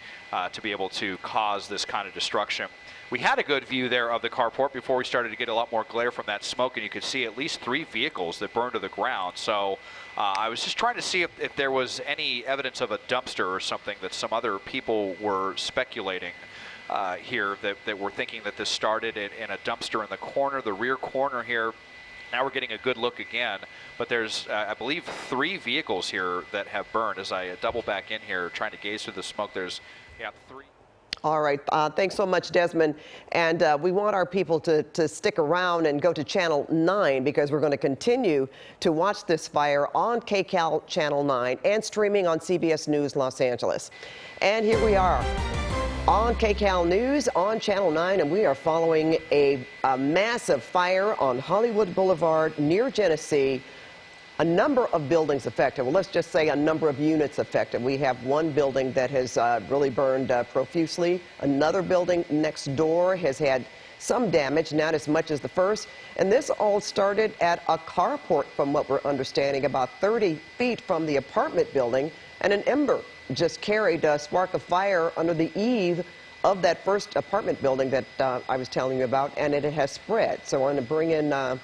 to be able to cause this kind of destruction. We had a good view there of the carport before we started to get a lot more glare from that smoke, and you could see at least 3 vehicles that burned to the ground. So I was just trying to see if there was any evidence of a dumpster or something that some other people were speculating here, that were thinking that this started in a dumpster in the corner, the rear corner here. Now we're getting a good look again, but there's, I believe, 3 vehicles here that have burned. As I double back in here, trying to gaze through the smoke, there's 3.
All right. Thanks so much, Desmond. And we want our people to stick around and go to Channel 9, because we're going to continue to watch this fire on KCAL Channel 9 and streaming on CBS News Los Angeles. And here we are on KCAL News on Channel 9, and we are following a massive fire on Hollywood Boulevard near Genesee. A number of buildings affected. Well, let's just say a number of units affected. We have one building that has really burned profusely. Another building next door has had some damage, not as much as the first. And this all started at a carport, from what we're understanding, about 30 feet from the apartment building. And an ember just carried a spark of fire under the eave of that first apartment building that I was telling you about, and it has spread. So I'm going to bring in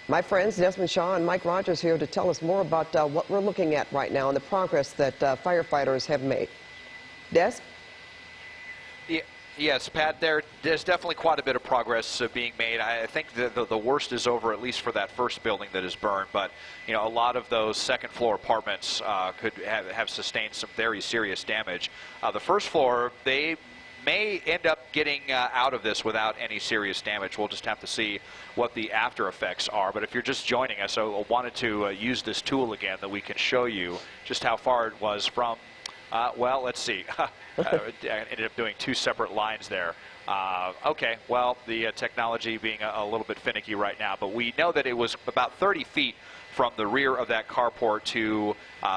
my friends Desmond Shaw and Mike Rogers here to tell us more about what we're looking at right now and the progress that firefighters have made. Des?
Yes, Pat, there's definitely quite a bit of progress being made. I think the worst is over, at least for that first building that is burned. But, you know, a lot of those second-floor apartments could have sustained some very serious damage. The first floor, they may end up getting out of this without any serious damage. We'll just have to see what the after effects are. But if you're just joining us, I wanted to use this tool again that we can show you just how far it was from, well, let's see. I ended up doing 2 separate lines there. Okay, well, the technology being a little bit finicky right now, but we know that it was about 30 feet from the rear of that carport to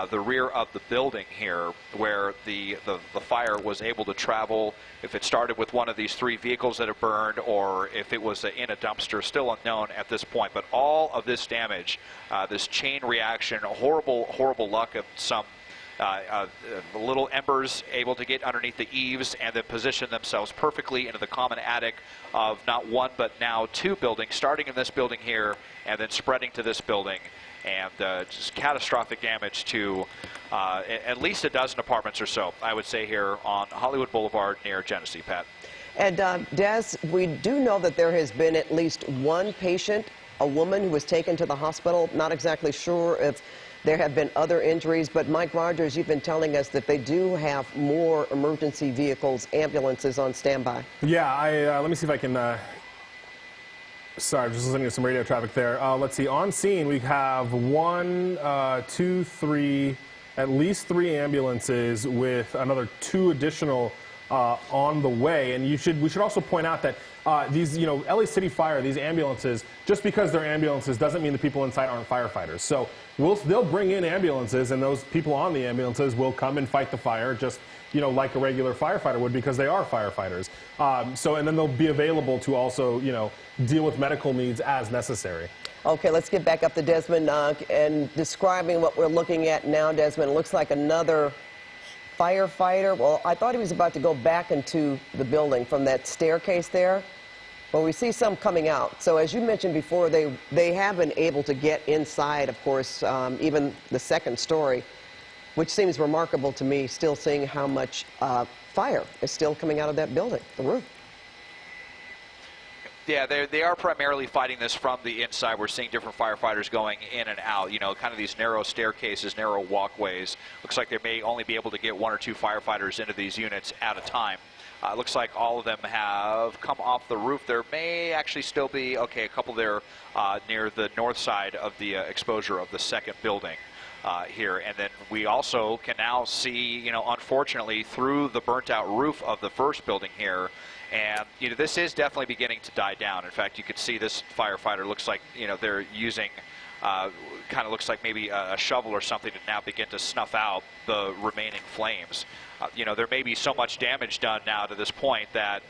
the rear of the building here, where the fire was able to travel. If it started with one of these 3 vehicles that have burned, or if it was in a dumpster, still unknown at this point. But all of this damage, this chain reaction, horrible luck of some little embers able to get underneath the eaves and then position themselves perfectly into the common attic of not one but now two buildings, starting in this building here and then spreading to this building. And just catastrophic damage to at least a dozen apartments or so, I would say, here on Hollywood Boulevard near Genesee, Pat.
And Des, we do know that there has been at least one patient, a woman who was taken to the hospital. Not exactly sure if there have been other injuries, but Mike Rogers, you've been telling us that they do have more emergency vehicles, ambulances on standby.
Yeah, let me see if I can... Sorry, I'm just listening to some radio traffic there. Let's see. On scene, we have one, two, three, at least 3 ambulances with another 2 additional on the way. And we should also point out that these, LA City Fire, these ambulances, just because they're ambulances doesn't mean the people inside aren't firefighters. So they'll bring in ambulances, and those people on the ambulances will come and fight the fire, just like a regular firefighter would, because they are firefighters. And then they'll be available to also, deal with medical needs as necessary.
Okay, let's get back up to Desmond and describing what we're looking at now, Desmond. It looks like another firefighter. Well, I thought he was about to go back into the building from that staircase there. Well, we see some coming out. So as you mentioned before, they have been able to get inside, of course, even the second story, which seems remarkable to me, still seeing how much fire is still coming out of that building, the roof.
Yeah, they are primarily fighting this from the inside. We're seeing different firefighters going in and out, kind of these narrow staircases, narrow walkways. Looks like they may only be able to get 1 or 2 firefighters into these units at a time. Looks like all of them have come off the roof. There may actually still be, a couple there near the north side of the exposure of the second building. Here, and then we also can now see, unfortunately, through the burnt out roof of the first building here, and this is definitely beginning to die down. In fact, you could see this firefighter looks like they're using kind of looks like maybe a shovel or something to now begin to snuff out the remaining flames. There may be so much damage done now to this point that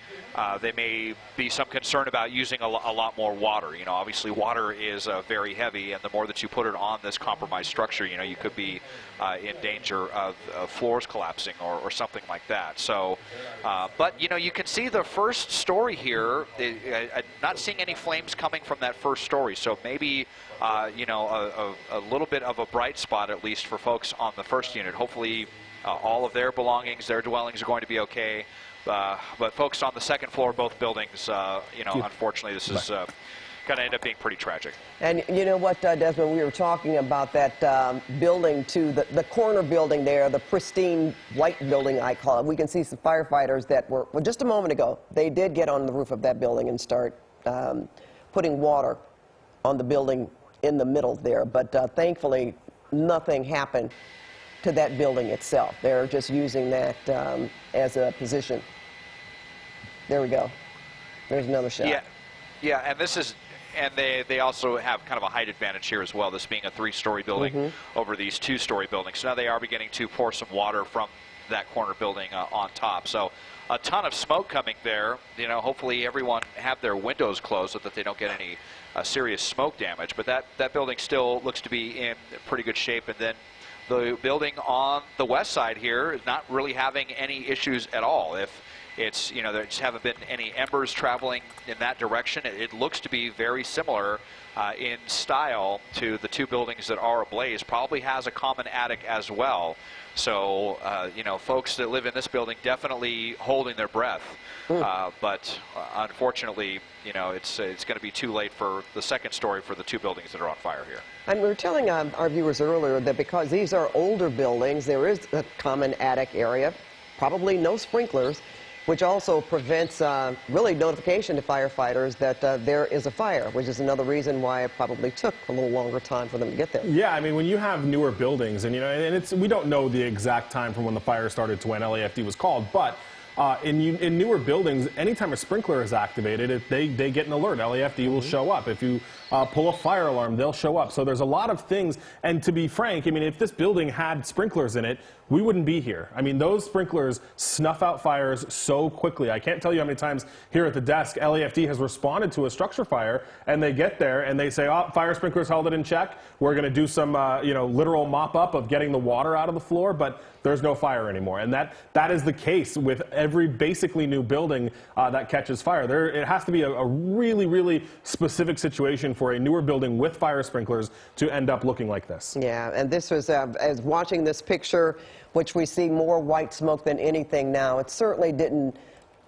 there may be some concern about using a lot more water. Obviously water is very heavy, and the more that you put it on this compromised structure, you could be in danger of floors collapsing or something like that. So, but you can see the first story here. Not seeing any flames coming from that first story, so maybe a little bit of a bright spot, at least for folks on the first unit. Hopefully all of their belongings, their dwellings are going to be okay. But folks on the second floor, both buildings, unfortunately, this is going to end up being pretty tragic.
And you know what, Desmond, we were talking about that building too, the corner building there, the pristine white building, I call it. We can see some firefighters that were, well, just a moment ago, they did get on the roof of that building and start putting water on the building in the middle there. But thankfully, nothing happened to that building itself. They're just using that as a position. There we go. There's another shot.
Yeah, and this is, and they also have kind of a height advantage here as well, this being a 3-story building over these 2-story buildings. So now they are beginning to pour some water from that corner building on top. So a ton of smoke coming there. Hopefully everyone have their windows closed so that they don't get any serious smoke damage. But that building still looks to be in pretty good shape. And then the building on the west side here is not really having any issues at all. If it's, there just haven't been any embers traveling in that direction. It looks to be very similar in style to the 2 buildings that are ablaze. Probably has a common attic as well. So, folks that live in this building definitely holding their breath. But unfortunately, it's going to be too late for the second story for the 2 buildings that are on fire here.
And we were telling our viewers earlier that because these are older buildings, there is a common attic area, probably no sprinklers, which also prevents really notification to firefighters that there is a fire, which is another reason why it probably took a little longer time for them to get there.
Yeah, I mean, when you have newer buildings, and we don't know the exact time from when the fire started to when LAFD was called, but in newer buildings, anytime a sprinkler is activated, they get an alert. LAFD will show up. If you pull a fire alarm, they'll show up. So there's a lot of things. And to be frank, I mean, if this building had sprinklers in it, we wouldn't be here. I mean, those sprinklers snuff out fires so quickly. I can't tell you how many times here at the desk, LAFD has responded to a structure fire, and they get there and they say, oh, fire sprinklers held it in check. We're going to do some, literal mop up of getting the water out of the floor, but there's no fire anymore. And that is the case with every basically new building that catches fire. It has to be a really, really specific situation for a newer building with fire sprinklers to end up looking like this.
Yeah, and this was, as watching this picture, which we see more white smoke than anything now, it certainly didn't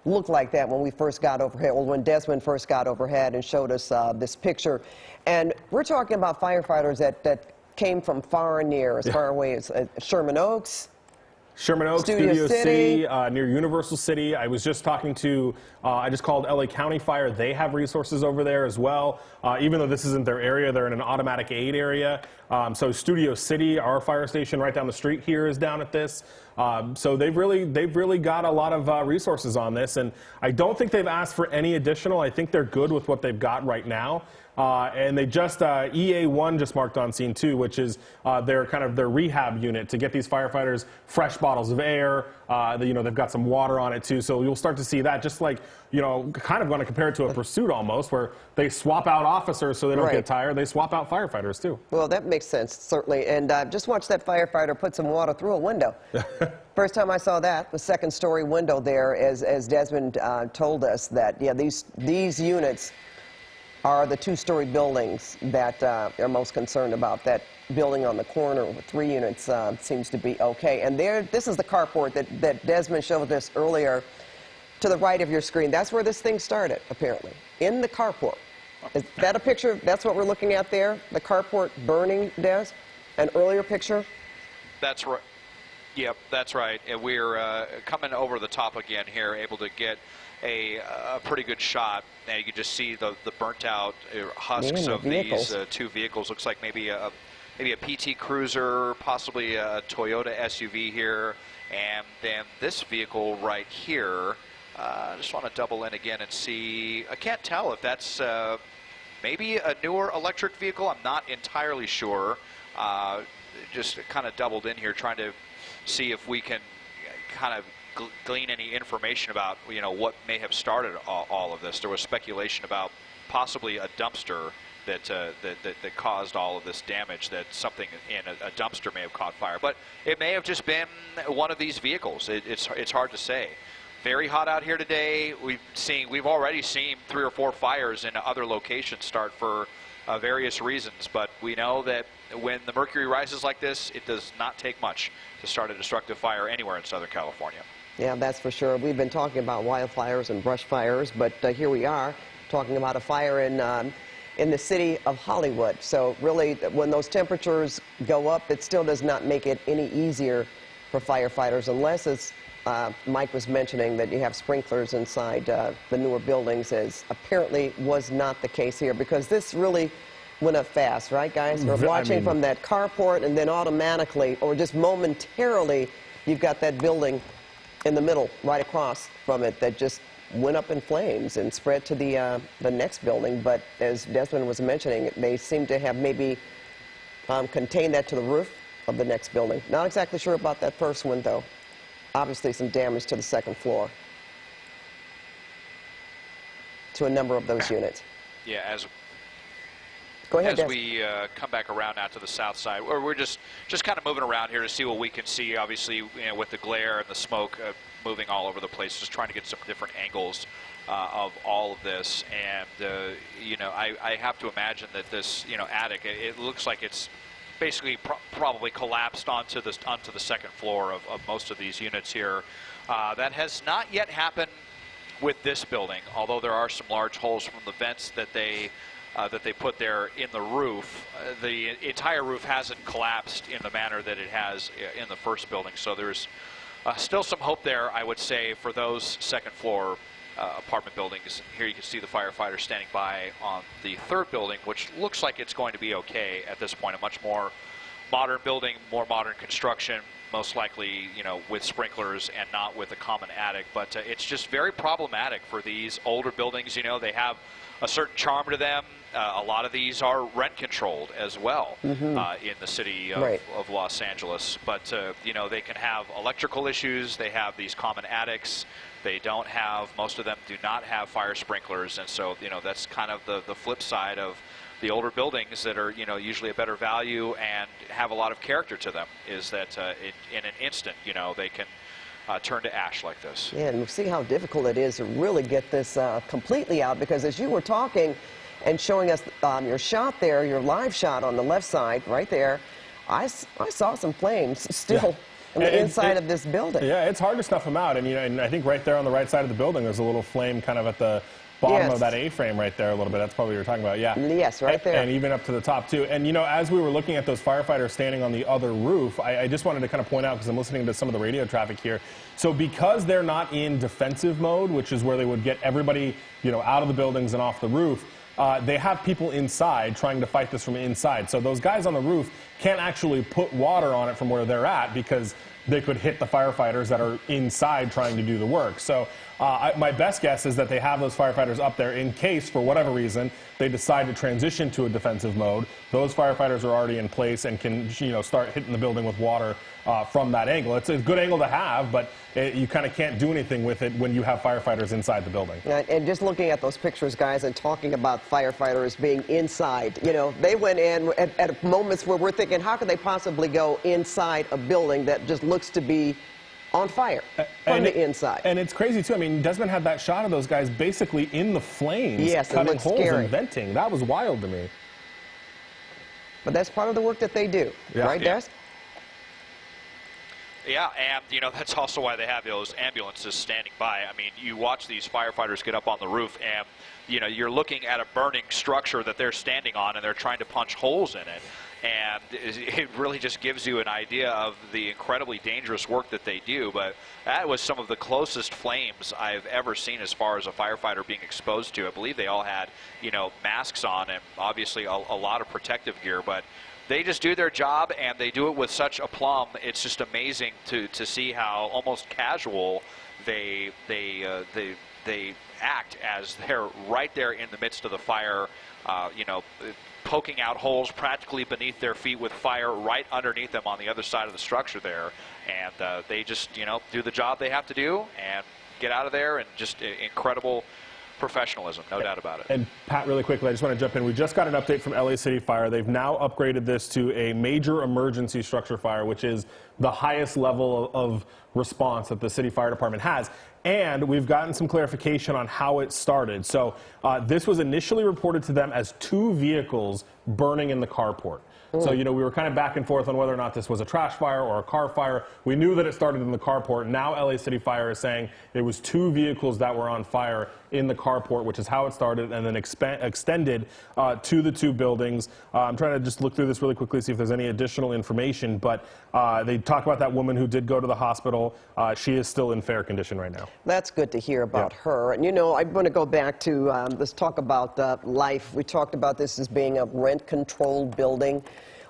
look like that when we first got overhead, or when Desmond first got overhead and showed us this picture. And we're talking about firefighters that came from far and near, as far away as Sherman Oaks,
Studio City, near Universal City. I was just talking to, I just called LA County Fire. They have resources over there as well. Even though this isn't their area, they're in an automatic aid area. So Studio City, our fire station right down the street here, is down at this. So they've really got a lot of resources on this, and I don't think they've asked for any additional. I think they're good with what they've got right now. And they just, EA1 just marked on scene too, which is their rehab unit to get these firefighters fresh bottles of air. They've got some water on it too. So you'll start to see that, just like, kind of going to compare it to a pursuit almost, where they swap out officers so they don't get tired. They swap out firefighters too.
Well, that makes sense, certainly. And just watch that firefighter put some water through a window. First time I saw that, the second-story window there, as Desmond told us that, yeah, these units are the two-story buildings that they're most concerned about. That building on the corner with 3 units seems to be okay. And this is the carport that Desmond showed us earlier to the right of your screen. That's where this thing started, apparently, in the carport. Is that a picture? That's what we're looking at there? The carport burning, Des? An earlier picture?
That's right. Yep, that's right. And we're coming over the top again here, able to get a pretty good shot. Now you can just see the burnt out husks of these 2 vehicles. Looks like maybe a PT Cruiser, possibly a Toyota SUV here, and then this vehicle right here. I just want to double in again and see. I can't tell if that's maybe a newer electric vehicle. I'm not entirely sure. Just kind of doubled in here, trying to see if we can kind of glean any information about what may have started all of this. There was speculation about possibly a dumpster that caused all of this damage, that something in a dumpster may have caught fire, but it may have just been one of these vehicles. It's hard to say. Very hot out here today. We've already seen 3 or 4 fires in other locations start for various reasons, but we know that when the mercury rises like this, it does not take much to start a destructive fire anywhere in Southern California.
Yeah, that's for sure. We've been talking about wildfires and brush fires, but here we are talking about a fire in the city of Hollywood. So really, when those temperatures go up, it still does not make it any easier for firefighters, unless, as Mike was mentioning, that you have sprinklers inside the newer buildings, as apparently was not the case here, because this really went up fast, right, guys? We're watching from that carport, and then automatically, or just momentarily, you've got that building in the middle, right across from it, that just went up in flames and spread to the next building. But as Desmond was mentioning, they seem to have maybe contained that to the roof of the next building. Not exactly sure about that first one, though. Obviously, some damage to the second floor, to a number of those units.
Yeah,
Go ahead,
as we come back around out to the south side, or we're just kind of moving around here to see what we can see. Obviously, with the glare and the smoke moving all over the place, just trying to get some different angles of all of this. And I have to imagine that this attic, it looks like it's basically probably collapsed onto the second floor of most of these units here. That has not yet happened with this building, although there are some large holes from the vents that they put there in the roof. The entire roof hasn't collapsed in the manner that it has in the first building, so there's still some hope there, I would say, for those second floor apartment buildings. Here you can see the firefighters standing by on the third building, which looks like it's going to be okay at this point. A much more modern building, more modern construction, most likely, with sprinklers and not with a common attic. But it's just very problematic for these older buildings. They have a certain charm to them. A lot of these are rent controlled as well in the city of Los Angeles. But, you know, they can have electrical issues. They have these common attics. They don't have, most of them do not have fire sprinklers. And so, you know, that's kind of the flip side of the older buildings that are, you know, usually a better value and have a lot of character to them, is that in an instant, you know, they can turn to ash like this.
Yeah, and see how difficult it is to really get this completely out, because as you were talking and showing us your shot there, your live shot on the left side right there, I saw some flames still on the inside of this building.
Yeah, it's hard to snuff them out, and you know, and I think right there on the right side of the building there's a little flame kind of at the bottom of that A-frame right there a little bit. That's probably what you're talking about, yeah.
Yes, right there.
And even up to the top, too. And, you know, as we were looking at those firefighters standing on the other roof, I just wanted to kind of point out, because I'm listening to some of the radio traffic here, so because they're not in defensive mode, which is where they would get everybody, you know, out of the buildings and off the roof, they have people inside trying to fight this from inside. So those guys on the roof can't actually put water on it from where they're at, because they could hit the firefighters that are inside trying to do the work. So my best guess is that they have those firefighters up there in case, for whatever reason, they decide to transition to a defensive mode. Those firefighters are already in place and can, you know, start hitting the building with water from that angle. It's a good angle to have, but you kind of can't do anything with it when you have firefighters inside the building.
And just looking at those pictures, guys, and talking about firefighters being inside, you know, they went in at moments where we're thinking, how could they possibly go inside a building that just looks to be on fire from the inside?
And it's crazy, too. I mean, Desmond had that shot of those guys basically in the flames, cutting holes and venting. That was wild to me.
But that's part of the work that they do, right, Des?
Yeah, and, you know, that's also why they have those ambulances standing by. I mean, you watch these firefighters get up on the roof, and, you know, you're looking at a burning structure that they're standing on, and they're trying to punch holes in it. And it really just gives you an idea of the incredibly dangerous work that they do. But that was some of the closest flames I've ever seen as far as a firefighter being exposed to. I believe they all had, you know, masks on and obviously a lot of protective gear. But they just do their job, and they do it with such aplomb. It's just amazing to see how almost casual they act as they're right there in the midst of the fire, you know, poking out holes practically beneath their feet with fire right underneath them on the other side of the structure there. And they just, you know, do the job they have to do and get out of there, and just incredible professionalism, no doubt about it.
And Pat, really quickly, I just want to jump in. We just got an update from LA City Fire. They've now upgraded this to a major emergency structure fire, which is the highest level of response that the city fire department has. And we've gotten some clarification on how it started. So this was initially reported to them as 2 vehicles burning in the carport. So, you know, we were kind of back and forth on whether or not this was a trash fire or a car fire. We knew that it started in the carport. Now LA City Fire is saying it was 2 vehicles that were on fire in the carport, which is how it started, and then extended to the 2 buildings. I'm trying to just look through this really quickly, see if there's any additional information. But they talk about that woman who did go to the hospital. She is still in fair condition right now.
That's good to hear about her. And, you know, I'm going to go back to let's talk about life. We talked about this as being a rent-controlled building.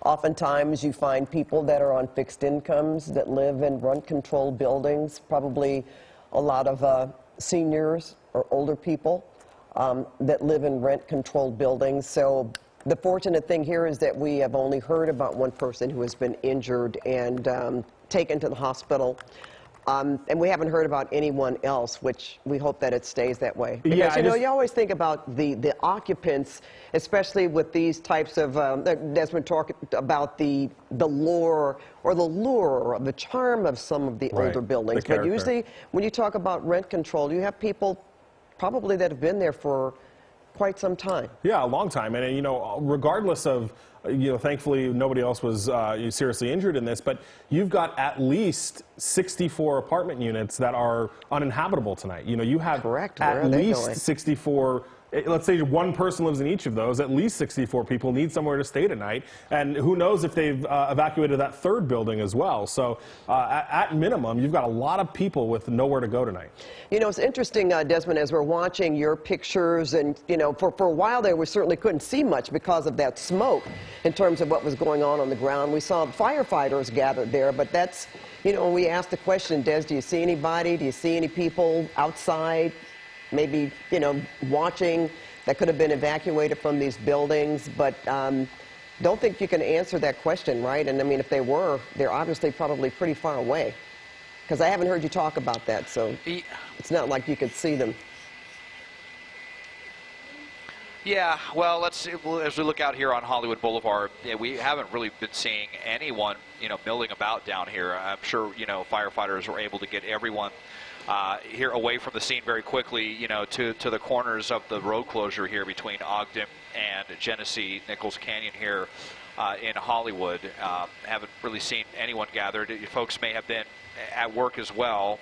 Oftentimes you find people that are on fixed incomes that live in rent-controlled buildings, probably a lot of seniors or older people that live in rent-controlled buildings. So the fortunate thing here is that we have only heard about one person who has been injured and taken to the hospital. And we haven't heard about anyone else, which we hope that it stays that way. Because, you know, you always think about the occupants, especially with these types of, Desmond talked about the lore or the lure or the charm of some of the older buildings. But usually when you talk about rent control, you have people probably that have been there for quite some time.
Yeah, a long time. And, you know, regardless of, you know, thankfully nobody else was seriously injured in this, but you've got at least 64 apartment units that are uninhabitable tonight. You know, you have at least 64. Let's say one person lives in each of those, at least 64 people need somewhere to stay tonight. And who knows if they've evacuated that 3rd building as well. So at minimum, you've got a lot of people with nowhere to go tonight.
You know, it's interesting, Desmond, as we're watching your pictures, and, you know, for a while there, we certainly couldn't see much because of that smoke in terms of what was going on the ground. We saw firefighters gathered there, but that's, you know, we asked the question, Des, do you see anybody? Do you see any people outside? Maybe, you know, watching that could have been evacuated from these buildings, but don't think you can answer that question, right? And I mean, if they were, they're obviously probably pretty far away, because I haven't heard you talk about that, so it's not like you could see them.
Yeah, well, as we look out here on Hollywood Boulevard, we haven't really been seeing anyone, milling about down here. I'm sure, firefighters were able to get everyone here away from the scene very quickly, to the corners of the road closure here between Ogden and Genesee Nichols Canyon here in Hollywood. Haven't really seen anyone gathered. Folks may have been at work as well.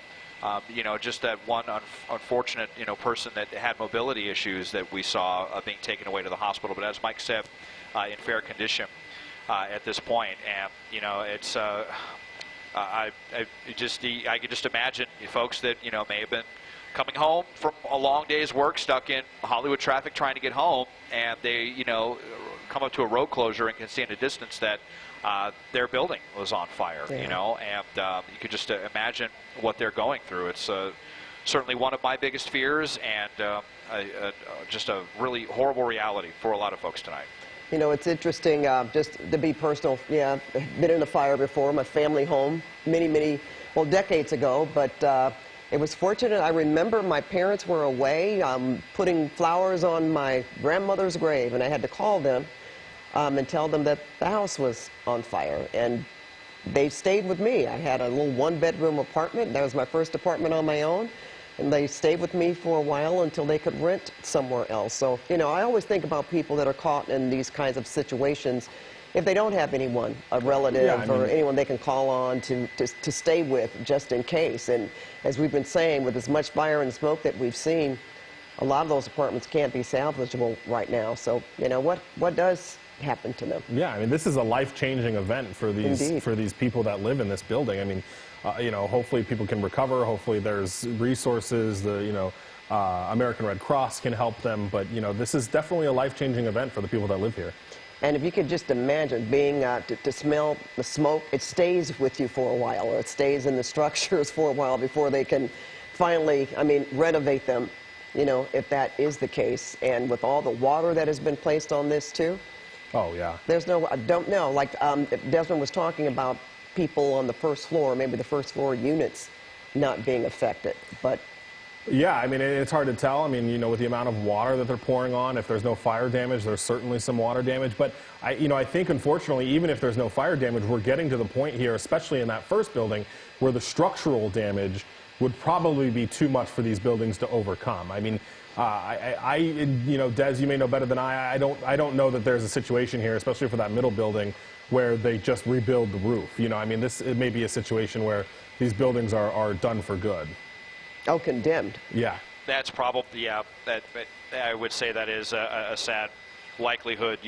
Just that one unfortunate, person that had mobility issues that we saw being taken away to the hospital. But as Mike said, in fair condition at this point. And, it's, I could just imagine folks that, may have been coming home from a long day's work, stuck in Hollywood traffic trying to get home, and they, come up to a road closure and can see in the distance that their building was on fire, and you could just imagine what they're going through. It's certainly one of my biggest fears, and just a really horrible reality for a lot of folks tonight.
It's interesting, just to be personal. Yeah, I've been in a fire before, my family home, many, decades ago, but it was fortunate. I remember my parents were away putting flowers on my grandmother's grave, and I had to call them and tell them that the house was on fire. And they stayed with me. I had a little one-bedroom apartment. That was my first apartment on my own. And they stayed with me for a while until they could rent somewhere else. So, I always think about people that are caught in these kinds of situations. If they don't have anyone, a relative or anyone they can call on to stay with just in case. And as we've been saying, with as much fire and smoke that we've seen, a lot of those apartments can't be salvageable right now. So, what does happen to them? Yeah,
I mean, this is a life-changing event for these people that live in this building. I mean, hopefully people can recover. Hopefully there's resources. The American Red Cross can help them. But this is definitely a life-changing event for the people that live here.
And if you could just imagine being to smell the smoke, it stays with you for a while, or it stays in the structures for a while before they can finally, renovate them. If that is the case, and with all the water that has been placed on this too.
Oh yeah.
I don't know. Like Desmond was talking about people on the first floor, maybe the first floor units not being affected, but.
Yeah, I mean, it's hard to tell. I mean, with the amount of water that they're pouring on, if there's no fire damage, there's certainly some water damage. But I think, unfortunately, even if there's no fire damage, we're getting to the point here, especially in that first building, where the structural damage would probably be too much for these buildings to overcome. I mean, Des, you may know better than I don't know that there's a situation here, especially for that middle building, where they just rebuild the roof. It may be a situation where these buildings are done for good.
Oh, condemned.
Yeah.
That's probably, I would say that is a sad likelihood.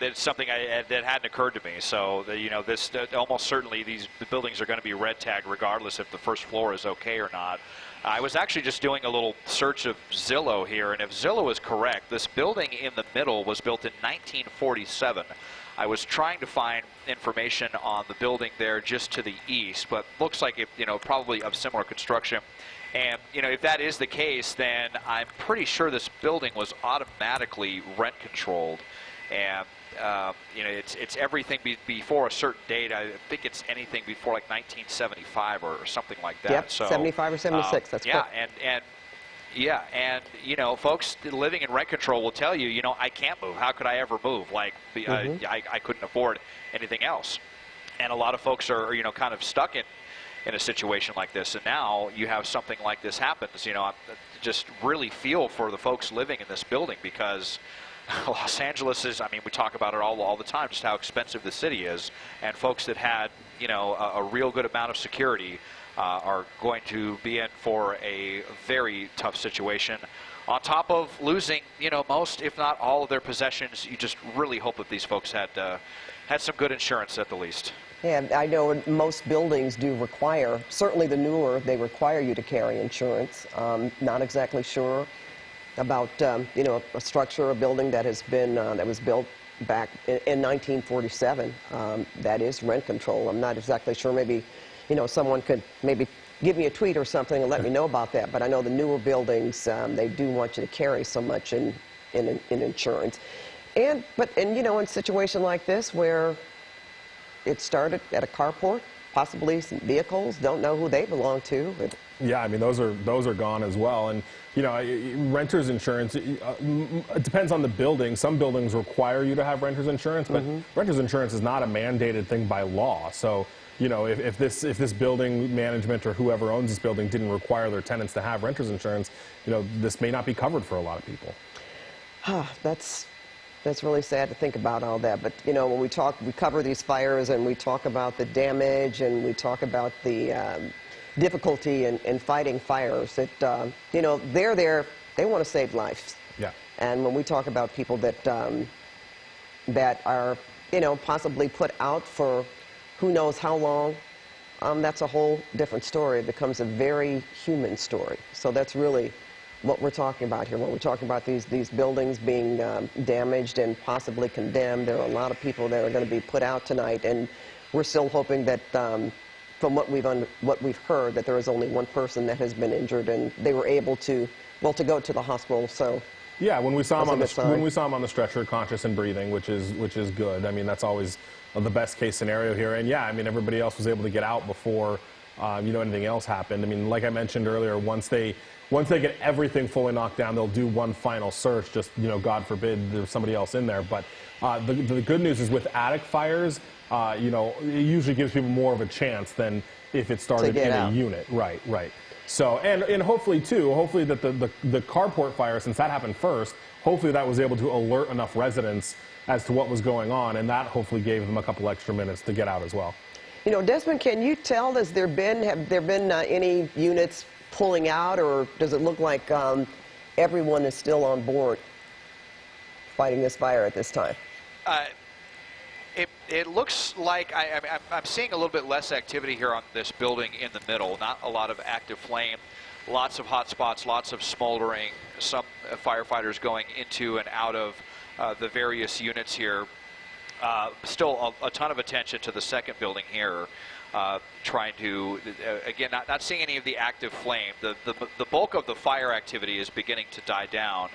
It's something that hadn't occurred to me. So, this almost certainly the buildings are going to be red tagged regardless if the first floor is okay or not. I was actually just doing a little search of Zillow here, and if Zillow is correct, this building in the middle was built in 1947. I was trying to find information on the building there just to the east, but looks like it, probably of similar construction. And, if that is the case, then I'm pretty sure this building was automatically rent controlled. And, it's everything before a certain date. I think it's anything before like 1975 or something like that.
Yep, so, 75 or 76, that's correct.
And folks living in rent control will tell you, I can't move. How could I ever move? Like, I couldn't afford anything else. And a lot of folks are, kind of stuck in a situation like this. And now you have something like this happens. I just really feel for the folks living in this building, because Los Angeles is, we talk about it all the time, just how expensive the city is. And folks that had, a real good amount of security are going to be in for a very tough situation. On top of losing, most, if not all, of their possessions, you just really hope that these folks had some good insurance at the least.
Yeah, I know most buildings do require, certainly the newer, they require you to carry insurance. Not exactly sure about, a structure, a building that has been, that was built back in 1947. That is rent control. I'm not exactly sure. Maybe, someone could maybe give me a tweet or something and let me know about that. But I know the newer buildings, they do want you to carry so much in insurance. And you know, in a situation like this where it started at a carport, possibly some vehicles, don't know who they belong to.
Yeah, I mean, those are gone as well. And, you know, renter's insurance, it depends on the building. Some buildings require you to have renter's insurance, but renter's insurance is not a mandated thing by law. So, you know, if this building management or whoever owns this building didn't require their tenants to have renter's insurance, you know, this may not be covered for a lot of people.
That's really sad to think about all that. But, you know, when we cover these fires and we talk about the damage and we talk about the difficulty in fighting fires, that, you know, they're there, they want to save lives.
Yeah.
And when we talk about people that, that are, you know, possibly put out for who knows how long, that's a whole different story. It becomes a very human story. So that's really what we're talking about here. When we're talking about these buildings being damaged and possibly condemned, there are a lot of people that are going to be put out tonight, and we're still hoping that from what we've heard, that there is only one person that has been injured, and they were able to go to the hospital. So
yeah, when we saw him on the stretcher, conscious and breathing, which is good. I mean, that's always the best case scenario here. And yeah, I mean, everybody else was able to get out before you know, anything else happened. I mean, like I mentioned earlier, once they get everything fully knocked down, they'll do one final search. Just, you know, God forbid there's somebody else in there. But the good news is with attic fires, you know, it usually gives people more of a chance than if it started in a unit. Right, right. So, and hopefully that the carport fire, since that happened first, hopefully that was able to alert enough residents as to what was going on, and that hopefully gave them a couple extra minutes to get out as well.
You know, Desmond, can you tell, have there been any units pulling out, or does it look like everyone is still on board fighting this fire at this time?
It looks like I'm seeing a little bit less activity here on this building in the middle. Not a lot of active flame, lots of hot spots, lots of smoldering, some firefighters going into and out of the various units here. Still a ton of attention to the second building here, trying to, again, not seeing any of the active flame. The bulk of the fire activity is beginning to die down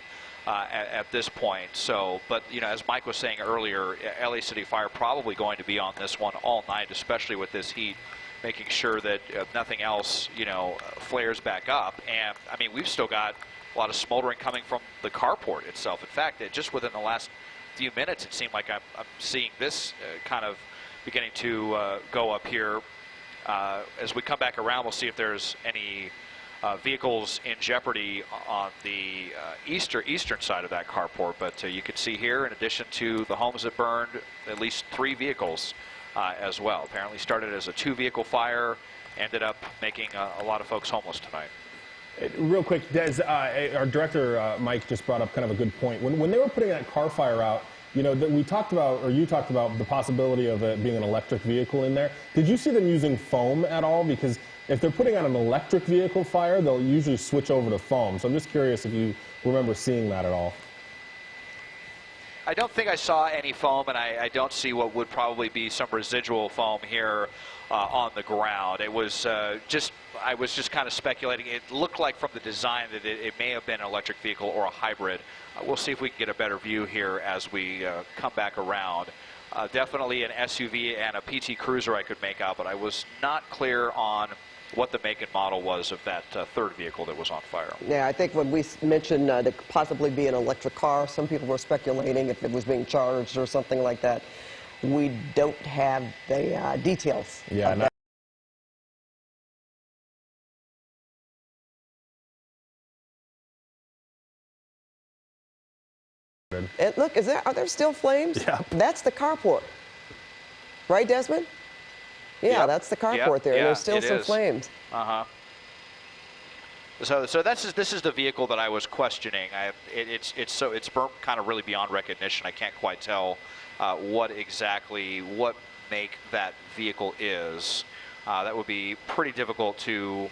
at this point. So, but, you know, as Mike was saying earlier, LA City Fire probably going to be on this one all night, especially with this heat, making sure that nothing else, you know, flares back up. And, I mean, we've still got a lot of smoldering coming from the carport itself. In fact, just within the last few minutes, it seemed like I'm seeing this kind of beginning to go up here. As we come back around, we'll see if there's any vehicles in jeopardy on the eastern side of that carport. But you can see here, in addition to the homes that burned, at least 3 vehicles as well. Apparently started as a 2-vehicle fire, ended up making a lot of folks homeless tonight.
Real quick, Des, our director, Mike, just brought up kind of a good point. When they were putting that car fire out, you know, you talked about the possibility of it being an electric vehicle in there. Did you see them using foam at all? Because if they're putting out an electric vehicle fire, they'll usually switch over to foam. So I'm just curious if you remember seeing that at all.
I don't think I saw any foam, and I don't see what would probably be some residual foam here on the ground. It was I was just kind of speculating. It looked like from the design that it may have been an electric vehicle or a hybrid. We'll see if we can get a better view here as we come back around. Definitely an SUV and a PT Cruiser I could make out, but I was not clear on what the make and model was of that third vehicle that was on fire.
Yeah, I think when we mentioned it could possibly be an electric car, some people were speculating if it was being charged or something like that. We don't have the details.
Yeah.
And look, are there still flames?
Yeah.
That's the carport. Right, Desmond? Yeah,
Yep.
that's the carport there.
Yeah,
There's still some flames.
Uh-huh. So this is the vehicle that I was questioning. It's burnt kind of really beyond recognition. I can't quite tell what make that vehicle is. That would be pretty difficult to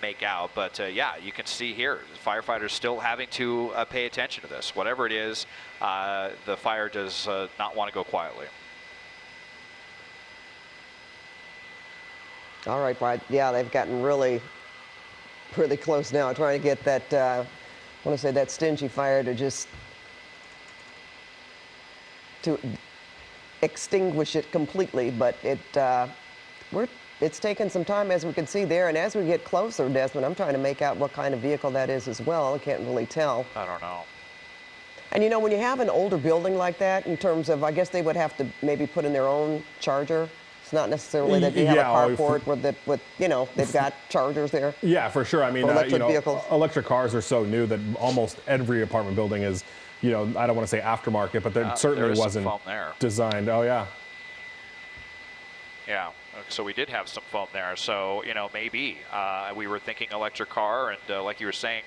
make out. But yeah, you can see here, the firefighters still having to pay attention to this. Whatever it is, the fire does not want to go quietly.
All right, Brad. Yeah, they've gotten really close now, trying to get that, I want to say that stingy fire to just to extinguish it completely, but it's taken some time, as we can see there, and as we get closer, Desmond, I'm trying to make out what kind of vehicle that is as well. I can't really tell.
I don't know.
And you know, when you have an older building like that, in terms of, I guess they would have to maybe put in their own charger. It's not necessarily that they have a carport with, you know, they've got chargers there.
Yeah, for sure. I mean,
electric vehicles.
Electric cars are so new that almost every apartment building is, you know, I don't want to say aftermarket, but there certainly wasn't designed. Oh, yeah.
Yeah. So we did have some foam there. So, you know, maybe we were thinking electric car, and like you were saying,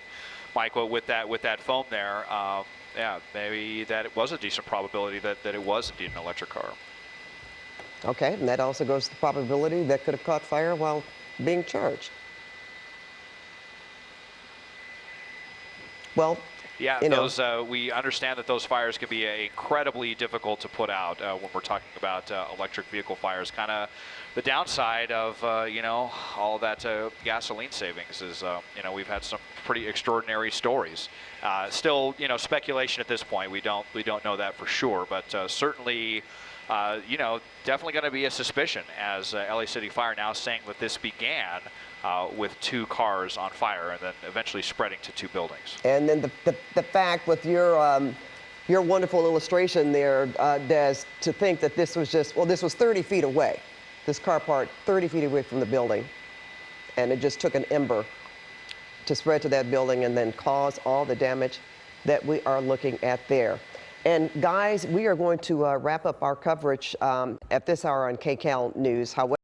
Michael, with that foam there, yeah, maybe that it was a decent probability that it was indeed an electric car.
Okay, and that also goes to the probability that could have caught fire while being charged. Well,
yeah,
you know,
we understand that those fires can be incredibly difficult to put out when we're talking about electric vehicle fires. Kind of the downside of you know, all that gasoline savings is you know, we've had some pretty extraordinary stories. Still, you know, speculation at this point. We don't know that for sure, but certainly. You know, definitely going to be a suspicion, as LA City Fire now saying that this began with 2 cars on fire and then eventually spreading to 2 buildings.
And then the fact with your wonderful illustration there, Des, to think that this was just, well, this was 30 feet away, this carport 30 feet away from the building, and it just took an ember to spread to that building and then cause all the damage that we are looking at there. And guys, we are going to wrap up our coverage at this hour on KCAL News. However,